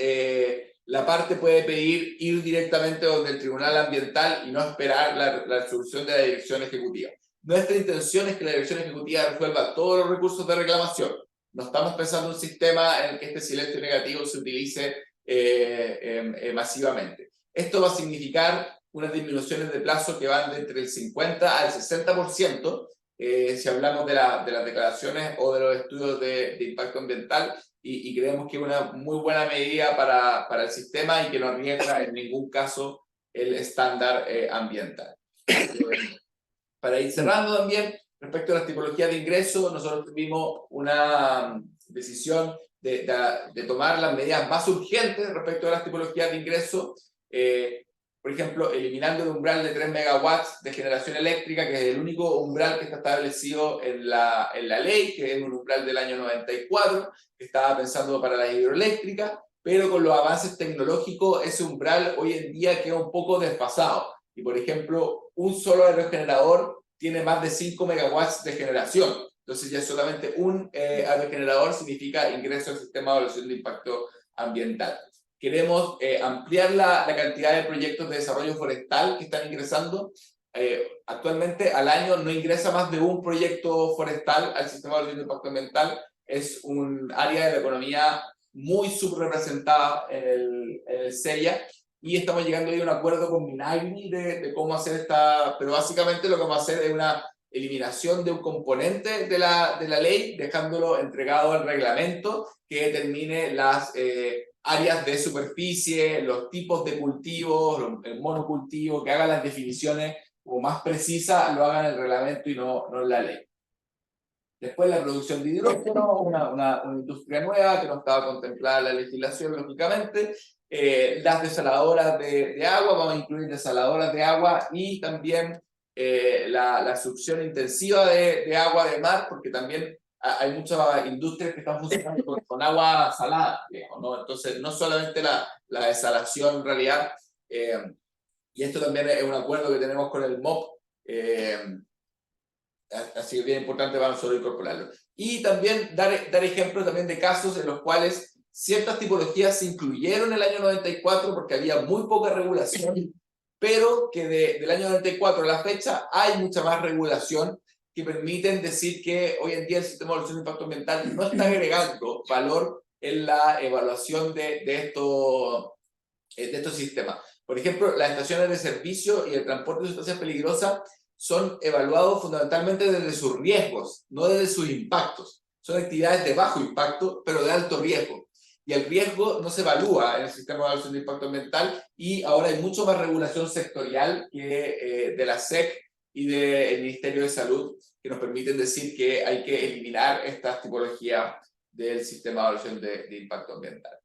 la parte puede pedir ir directamente donde el Tribunal Ambiental y no esperar la resolución de la Dirección Ejecutiva. Nuestra intención es que la Dirección Ejecutiva resuelva todos los recursos de reclamación. No estamos pensando en un sistema en el que este silencio negativo se utilice masivamente. Esto va a significar unas disminuciones de plazo que van de entre el 50 al 60%, si hablamos de las declaraciones o de los estudios de impacto ambiental, y creemos que es una muy buena medida para el sistema y que no arriesga en ningún caso el estándar ambiental. Para ir cerrando también, respecto a las tipologías de ingreso, nosotros tuvimos una decisión de tomar las medidas más urgentes respecto a las tipologías de ingreso. Por ejemplo, eliminando el umbral de 3 megawatts de generación eléctrica, que es el único umbral que está establecido en la ley, que es un umbral del año 94, que estaba pensando para la hidroeléctrica, pero con los avances tecnológicos ese umbral hoy en día queda un poco desfasado. Y por ejemplo, un solo aerogenerador tiene más de 5 megawatts de generación. Entonces ya solamente un aerogenerador significa ingreso al sistema de evaluación de impacto ambiental. Queremos ampliar la cantidad de proyectos de desarrollo forestal que están ingresando. Actualmente al año no ingresa más de un proyecto forestal al sistema de evaluación de impacto ambiental. Es un área de la economía muy subrepresentada en el SEIA, y estamos llegando a un acuerdo con Minagri de cómo hacer esta, pero básicamente lo que vamos a hacer es una eliminación de un componente de la ley, dejándolo entregado al reglamento que determine las áreas de superficie, los tipos de cultivos, el monocultivo, que haga las definiciones o más precisa lo haga en el reglamento y no en la ley. Después la producción de hidrógeno, una industria nueva que no estaba contemplada en la legislación, lógicamente. Las desaladoras de agua, vamos a incluir desaladoras de agua y también la succión intensiva de agua de mar, porque también hay muchas industrias que están funcionando con agua salada, digamos, ¿no? Entonces, no solamente la desalación en realidad, y esto también es un acuerdo que tenemos con el MOP, así que es bien importante para nosotros incorporarlo. Y también dar ejemplos también de casos en los cuales ciertas tipologías se incluyeron en el año 94 porque había muy poca regulación, pero que del año 94 a la fecha hay mucha más regulación que permiten decir que hoy en día el sistema de evaluación de impacto ambiental no está agregando valor en la evaluación de estos sistemas. Por ejemplo, las estaciones de servicio y el transporte de sustancias peligrosas son evaluados fundamentalmente desde sus riesgos, no desde sus impactos. Son actividades de bajo impacto, pero de alto riesgo. Y el riesgo no se evalúa en el sistema de evaluación de impacto ambiental, y ahora hay mucho más regulación sectorial que de la SEC y del Ministerio de Salud, que nos permiten decir que hay que eliminar estas tipologías del sistema de evaluación de impacto ambiental.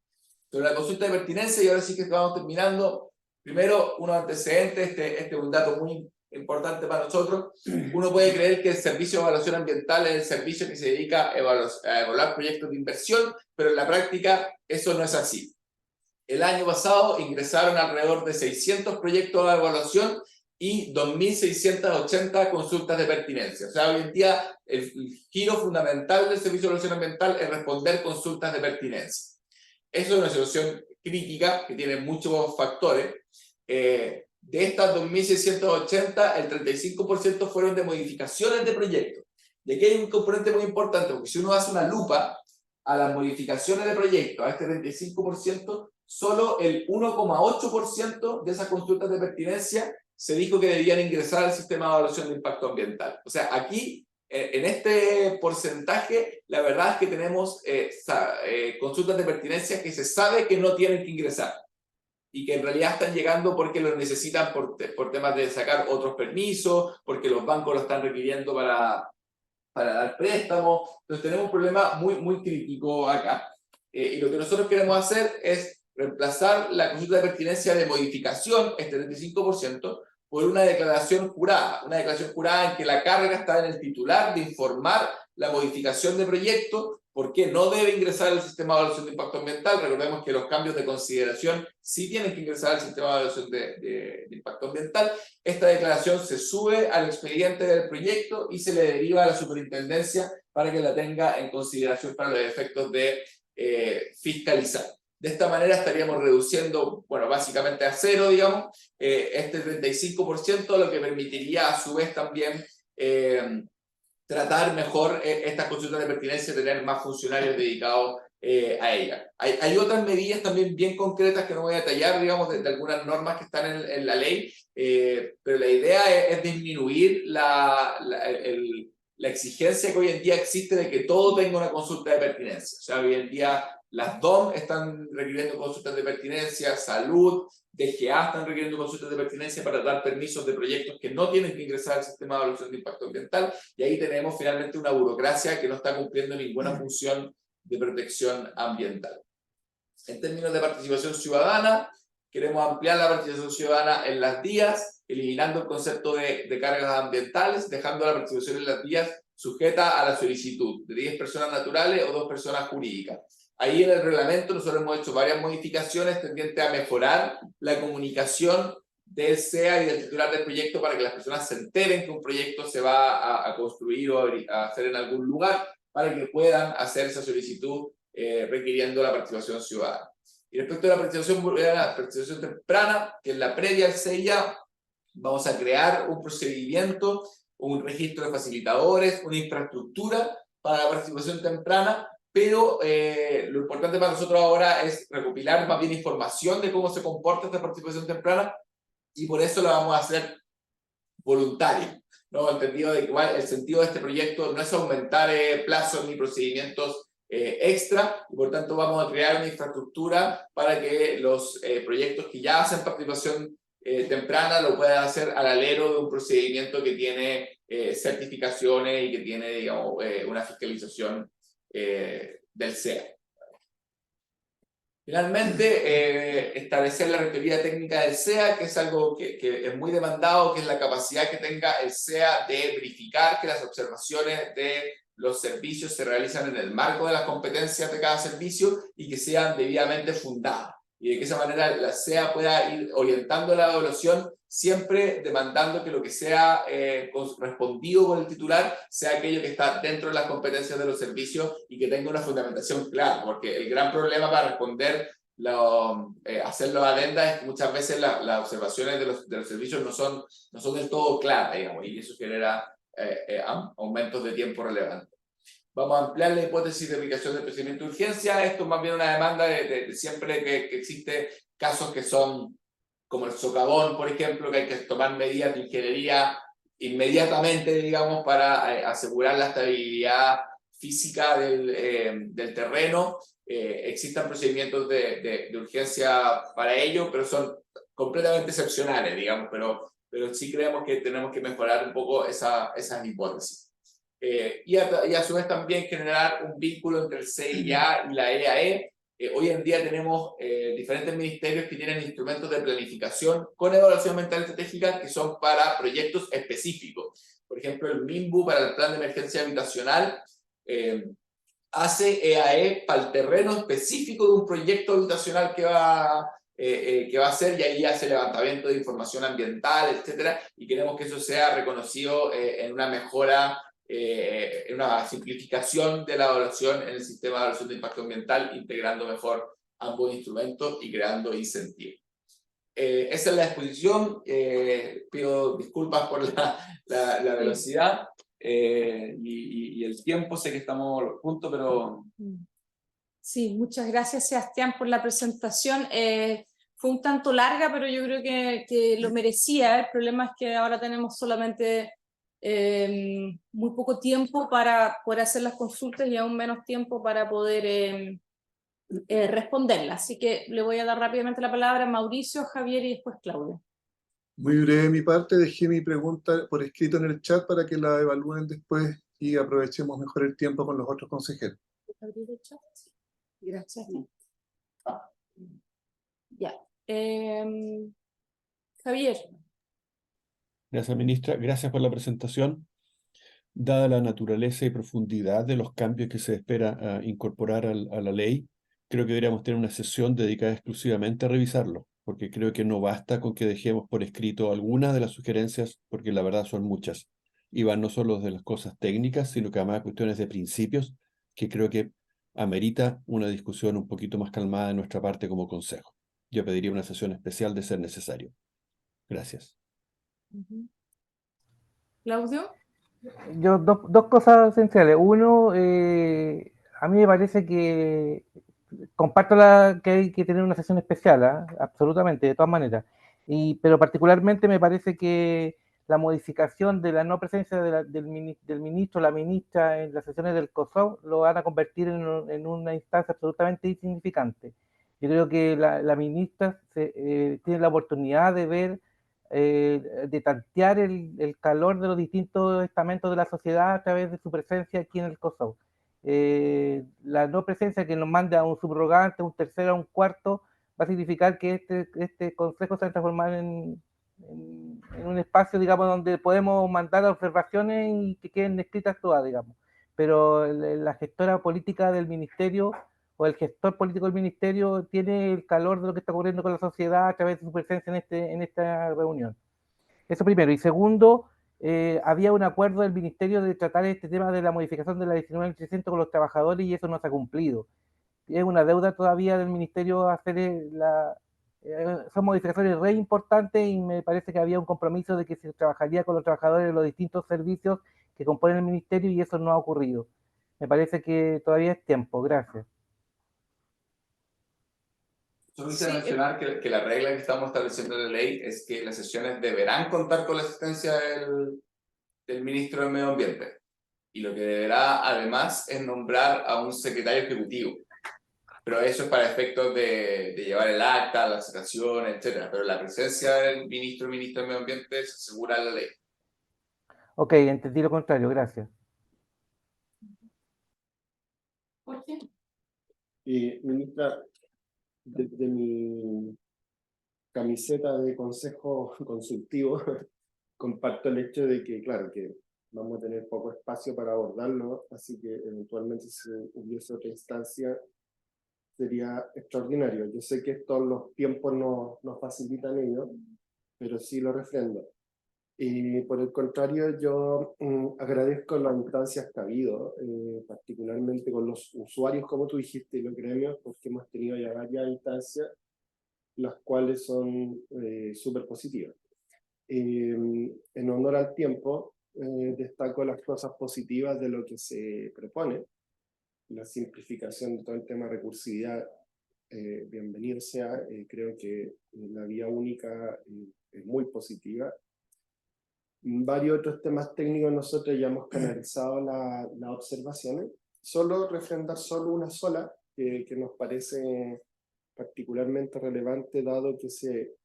Sobre la consulta de pertinencia, y ahora sí que estamos terminando, primero, unos antecedentes, este es un dato muy importante para nosotros. Uno puede creer que el servicio de evaluación ambiental es el servicio que se dedica a evaluar proyectos de inversión, pero en la práctica eso no es así. El año pasado ingresaron alrededor de 600 proyectos de evaluación y 2.680 consultas de pertinencia. O sea, hoy en día el giro fundamental del servicio de evaluación ambiental es responder consultas de pertinencia. Eso es una situación crítica que tiene muchos factores. De estas 2.680, el 35% fueron de modificaciones de proyectos. Y aquí hay un componente muy importante, porque si uno hace una lupa a las modificaciones de proyectos, a este 35%, solo el 1,8% de esas consultas de pertinencia se dijo que debían ingresar al sistema de evaluación de impacto ambiental. O sea, aquí, en este porcentaje, la verdad es que tenemos consultas de pertinencia que se sabe que no tienen que ingresar, y que en realidad están llegando porque los necesitan por temas de sacar otros permisos, porque los bancos lo están requiriendo para dar préstamos. Entonces tenemos un problema muy crítico acá. Y lo que nosotros queremos hacer es reemplazar la consulta de pertinencia de modificación, este 35%, por una declaración jurada. Una declaración jurada en que la carga está en el titular de informar la modificación de proyecto, por qué no debe ingresar al sistema de evaluación de impacto ambiental. Recordemos que los cambios de consideración sí tienen que ingresar al sistema de evaluación de impacto ambiental. Esta declaración se sube al expediente del proyecto y se le deriva a la superintendencia para que la tenga en consideración para los efectos de fiscalizar. De esta manera estaríamos reduciendo, bueno, básicamente a cero, digamos, este 35%, lo que permitiría a su vez también tratar mejor estas consultas de pertinencia, tener más funcionarios dedicados a ellas. Hay otras medidas también bien concretas que no voy a detallar, digamos, de algunas normas que están en la ley, pero la idea es disminuir la exigencia que hoy en día existe de que todo tenga una consulta de pertinencia. O sea, hoy en día las DOM están requiriendo consultas de pertinencia, salud, DGA están requiriendo consultas de pertinencia para dar permisos de proyectos que no tienen que ingresar al sistema de evaluación de impacto ambiental, y ahí tenemos finalmente una burocracia que no está cumpliendo ninguna función de protección ambiental. En términos de participación ciudadana, queremos ampliar la participación ciudadana en las DIAs, eliminando el concepto de cargas ambientales, dejando la participación en las DIAs sujeta a la solicitud de 10 personas naturales o 2 personas jurídicas. Ahí en el reglamento nosotros hemos hecho varias modificaciones tendientes a mejorar la comunicación del SEA y del titular del proyecto para que las personas se enteren que un proyecto se va a construir o a hacer en algún lugar, para que puedan hacer esa solicitud requiriendo la participación ciudadana. Y respecto a la participación temprana, que es la previa al CIA, vamos a crear un procedimiento, un registro de facilitadores, una infraestructura para la participación temprana, pero lo importante para nosotros ahora es recopilar más bien información de cómo se comporta esta participación temprana, y por eso la vamos a hacer voluntaria, ¿no? Entendido de que igual el sentido de este proyecto no es aumentar plazos ni procedimientos extra, y por tanto vamos a crear una infraestructura para que los proyectos que ya hacen participación temprana lo puede hacer al alero de un procedimiento que tiene certificaciones y que tiene, digamos, una fiscalización del SEA. Finalmente, establecer la rectoría técnica del SEA, que es algo que es muy demandado, que es la capacidad que tenga el SEA de verificar que las observaciones de los servicios se realizan en el marco de las competencias de cada servicio y que sean debidamente fundadas. Y de que esa manera la SEA pueda ir orientando la evaluación, siempre demandando que lo que sea respondido por el titular sea aquello que está dentro de las competencias de los servicios y que tenga una fundamentación clara, porque el gran problema para responder, hacer los adendas es que muchas veces las observaciones de los servicios no son del todo claras, digamos, y eso genera aumentos de tiempo relevantes. Vamos a ampliar la hipótesis de aplicación del procedimiento de urgencia. Esto es más bien una demanda de siempre que existe casos que son como el socavón, por ejemplo, que hay que tomar medidas de ingeniería inmediatamente, digamos, para asegurar la estabilidad física del terreno. Existan procedimientos de urgencia para ello, pero son completamente excepcionales, digamos, pero sí creemos que tenemos que mejorar un poco esas hipótesis. Y a su vez también generar un vínculo entre el CIA y la EAE. Hoy en día tenemos diferentes ministerios que tienen instrumentos de planificación con evaluación ambiental estratégica que son para proyectos específicos. Por ejemplo, el MIMBU para el Plan de Emergencia Habitacional hace EAE para el terreno específico de un proyecto habitacional que va a hacer, y ahí hace levantamiento de información ambiental, etcétera, y queremos que eso sea reconocido en una mejora, en una simplificación de la evaluación en el sistema de evaluación de impacto ambiental, integrando mejor ambos instrumentos y creando incentivos. Esa es la exposición. Pido disculpas por la velocidad y el tiempo. Sé que estamos juntos, pero... Sí, muchas gracias, Sebastián, por la presentación. Fue un tanto larga, pero yo creo que lo merecía. El problema es que ahora tenemos solamente muy poco tiempo para poder hacer las consultas y aún menos tiempo para poder responderlas. Así que le voy a dar rápidamente la palabra a Mauricio, Javier y después Claudia. Muy breve de mi parte, dejé mi pregunta por escrito en el chat para que la evalúen después y aprovechemos mejor el tiempo con los otros consejeros. ¿Abrir el chat? Gracias. Ya. Javier. Gracias, ministra. Gracias por la presentación. Dada la naturaleza y profundidad de los cambios que se espera incorporar a la ley, creo que deberíamos tener una sesión dedicada exclusivamente a revisarlo, porque creo que no basta con que dejemos por escrito algunas de las sugerencias, porque la verdad son muchas. Y van no solo de las cosas técnicas, sino que además cuestiones de principios, que creo que amerita una discusión un poquito más calmada de nuestra parte como consejo. Yo pediría una sesión especial de ser necesario. Gracias. Claudio. Yo, dos cosas esenciales. Uno, a mí me parece que comparto que hay que tener una sesión especial, absolutamente, de todas maneras. Pero particularmente me parece que la modificación de la no presencia del ministro o la ministra en las sesiones del COSOC lo van a convertir en una instancia absolutamente insignificante. Yo creo que la ministra tiene la oportunidad de ver, de tantear el calor de los distintos estamentos de la sociedad a través de su presencia aquí en el COSOC. La no presencia que nos mande a un subrogante, a un tercero, a un cuarto, va a significar que este consejo se va a transformar en un espacio, digamos, donde podemos mandar observaciones y que queden escritas todas, digamos. Pero la gestora política del ministerio o el gestor político del ministerio tiene el calor de lo que está ocurriendo con la sociedad a través de su presencia en esta reunión. Eso primero. Y segundo, había un acuerdo del ministerio de tratar este tema de la modificación de la 19.300 con los trabajadores y eso no se ha cumplido. Es una deuda todavía del ministerio hacer son modificaciones re importantes y me parece que había un compromiso de que se trabajaría con los trabajadores de los distintos servicios que componen el ministerio y eso no ha ocurrido. Me parece que todavía es tiempo. Gracias. Solo quisiera mencionar que la regla que estamos estableciendo en la ley es que las sesiones deberán contar con la asistencia del ministro del Medio Ambiente. Y lo que deberá además es nombrar a un secretario ejecutivo. pero eso es para efectos de llevar el acta, la citación, etcétera. Pero la presencia del ministro o ministra del Medio Ambiente se asegura en la ley. Ok, entendí lo contrario, gracias. Jorge. Y, ministra, desde mi camiseta de consejo consultivo, comparto el hecho de que, claro, que vamos a tener poco espacio para abordarlo, así que eventualmente si hubiese otra instancia sería extraordinario. Yo sé que estos los tiempos no facilitan ello, pero sí lo refrendo. Y por el contrario, yo agradezco las instancias que ha habido, particularmente con los usuarios, como tú dijiste, y los gremios, porque hemos tenido ya varias instancias, las cuales son súper positivas. En honor al tiempo, destaco las cosas positivas de lo que se propone. La simplificación de todo el tema de recursividad, bienvenido sea. Creo que la vía única es muy positiva. Varios otros temas técnicos nosotros ya hemos canalizado las observaciones. Solo refrendar solo una sola, que nos parece particularmente relevante, dado que se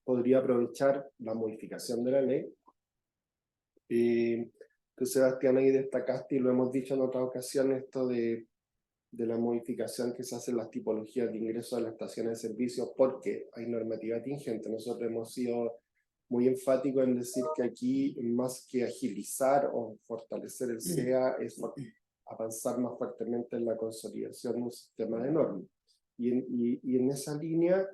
podría aprovechar la modificación de la ley. Tú, Sebastián, ahí destacaste, y lo hemos dicho en otras ocasiones, esto de la modificación que se hace en las tipologías de ingreso a las estaciones de servicio, porque hay normativa tingente. Nosotros hemos sido muy enfáticos en decir que aquí, más que agilizar o fortalecer el SEA, es avanzar más fuertemente en la consolidación de un sistema de normas. Y en esa línea,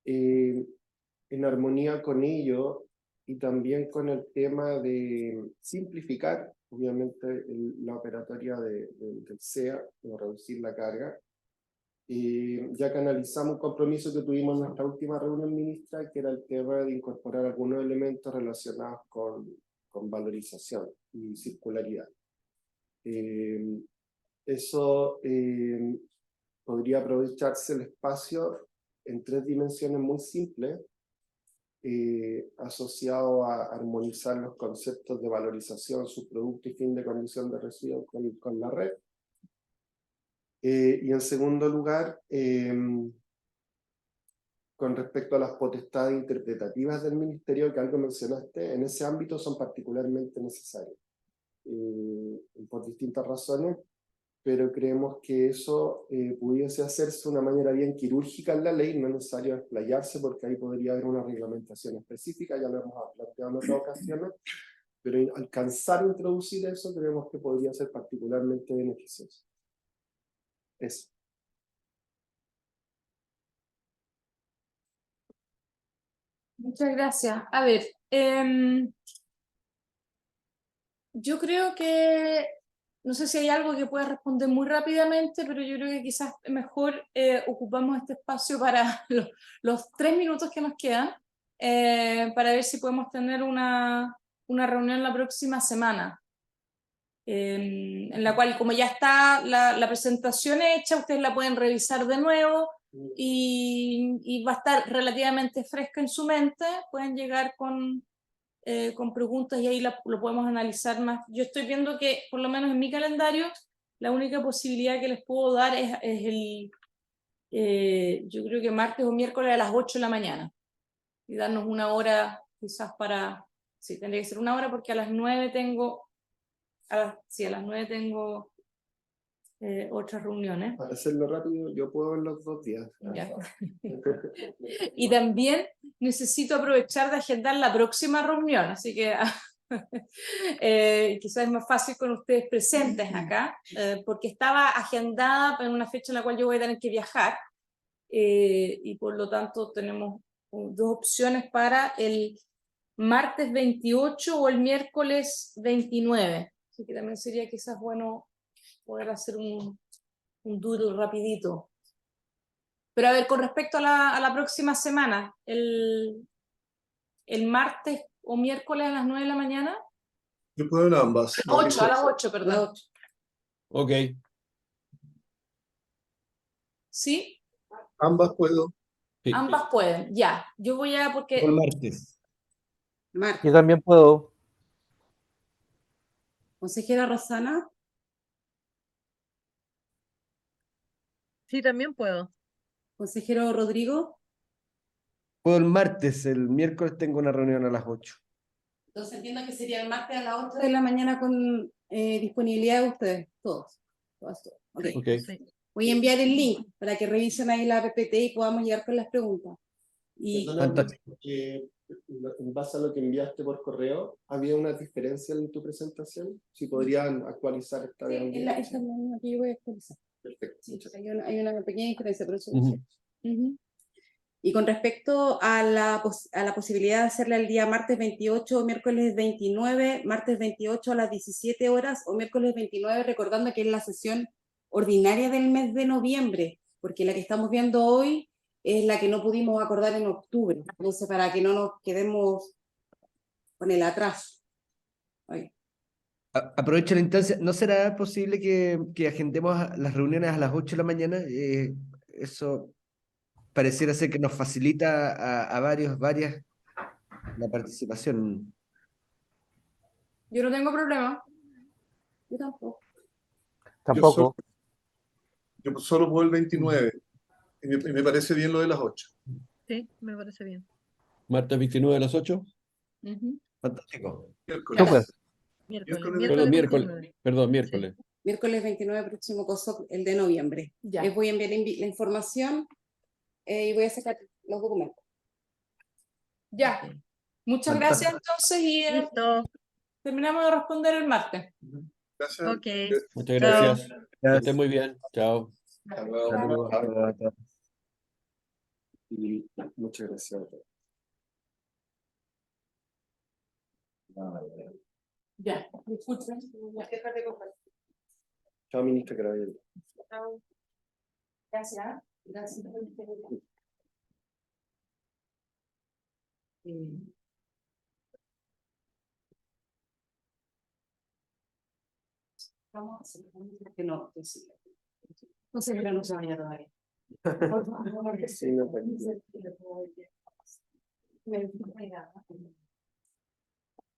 en armonía con ello, y también con el tema de simplificar, obviamente, la operatoria del SEA, o reducir la carga. Ya canalizamos un compromiso que tuvimos en nuestra última reunión, ministra, que era el tema de incorporar algunos elementos relacionados con valorización y circularidad. Eso podría aprovecharse el espacio en 3 dimensiones muy simples, asociado a armonizar los conceptos de valorización, subproducto y fin de condición de residuos con la red. Y en segundo lugar, con respecto a las potestades interpretativas del Ministerio, que algo mencionaste, en ese ámbito son particularmente necesarias, por distintas razones, pero creemos que eso pudiese hacerse de una manera bien quirúrgica en la ley, no es necesario explayarse, porque ahí podría haber una reglamentación específica, ya lo hemos planteado en otras ocasiones, pero alcanzar a introducir eso creemos que podría ser particularmente beneficioso. Eso. Muchas gracias. A ver, yo creo que, no sé si hay algo que pueda responder muy rápidamente, pero yo creo que quizás mejor ocupamos este espacio para los 3 minutos que nos quedan, para ver si podemos tener una reunión la próxima semana, en la cual, como ya está la presentación hecha, ustedes la pueden revisar de nuevo y va a estar relativamente fresca en su mente. Pueden llegar con preguntas y ahí lo podemos analizar más. Yo estoy viendo que, por lo menos en mi calendario, la única posibilidad que les puedo dar es yo creo que martes o miércoles a las 8 de la mañana, y darnos una hora quizás para, sí, tendría que ser una hora, porque a las 9 tengo, a las 9 tengo otras reuniones. Para hacerlo rápido, yo puedo ver los 2 días. Ya. Y también necesito aprovechar de agendar la próxima reunión, así que quizás es más fácil con ustedes presentes acá, porque estaba agendada en una fecha en la cual yo voy a tener que viajar, y por lo tanto tenemos 2 opciones para el martes 28 o el miércoles 29, así que también sería quizás bueno poder hacer un doodle rapidito. Pero a ver, con respecto a la próxima semana, el martes o miércoles a las 9 de la mañana. Yo puedo en ambas. 8, a las 8, perdón. Ok. ¿Sí? Ambas puedo. Sí. Ambas pueden, ya. Yo voy a, porque... El martes. Yo también puedo. Consejera Rosana. Sí, también puedo. Consejero Rodrigo. Puedo el martes, el miércoles tengo una reunión a las 8. Entonces entiendo que sería el martes a las 8 de la mañana con disponibilidad de ustedes, todos. Todas. Ok. Ok. Sí. Voy a enviar el link para que revisen ahí la PPT y podamos llegar con las preguntas. Y Perdona, Fantástico. en base a lo que enviaste por correo, ¿había una diferencia en tu presentación? Si podrían actualizar esta de sí, esta es la misma que yo voy a actualizar. Perfecto. Sí, Muchas hay una pequeña diferencia, pero eso Ujú. Ujú. Y con respecto a la posibilidad de hacerla el día martes 28 o miércoles 29, martes 28 a las 17 horas o miércoles 29, recordando que es la sesión ordinaria del mes de noviembre, porque la que estamos viendo hoy es la que no pudimos acordar en octubre, entonces para que no nos quedemos con el atraso. Ay. Aprovecho la instancia. ¿No será posible que agendemos las reuniones a las 8 de la mañana? Eso pareciera ser que nos facilita a varias la participación. Yo no tengo problema. Yo tampoco. Tampoco. Yo solo puedo el 29 y me parece bien lo de las 8. Sí, me parece bien. Martes 29 a las 8. Ujú. Fantástico. Miércoles. Súper. Miércoles. Perdón, Miércoles 29. perdón, miércoles. Miércoles 29, próximo COSOC, el de noviembre. Ya. Les voy a enviar la información y voy a sacar los documentos. Ya. Muchas gracias entonces y Listo. terminamos de responder el martes. Gracias. Ok. Muchas Chao. gracias. Que estén muy bien. Chao. Hasta luego. Saludos a todos. Y muchas gracias a todos. Ya. Disculpen. Chao, ministra, que la vaya bien. Gracias. Gracias. Vamos a hacer que no, que sí. Entonces, pero no se vaya todavía. Por favor, Sí, no, pues. me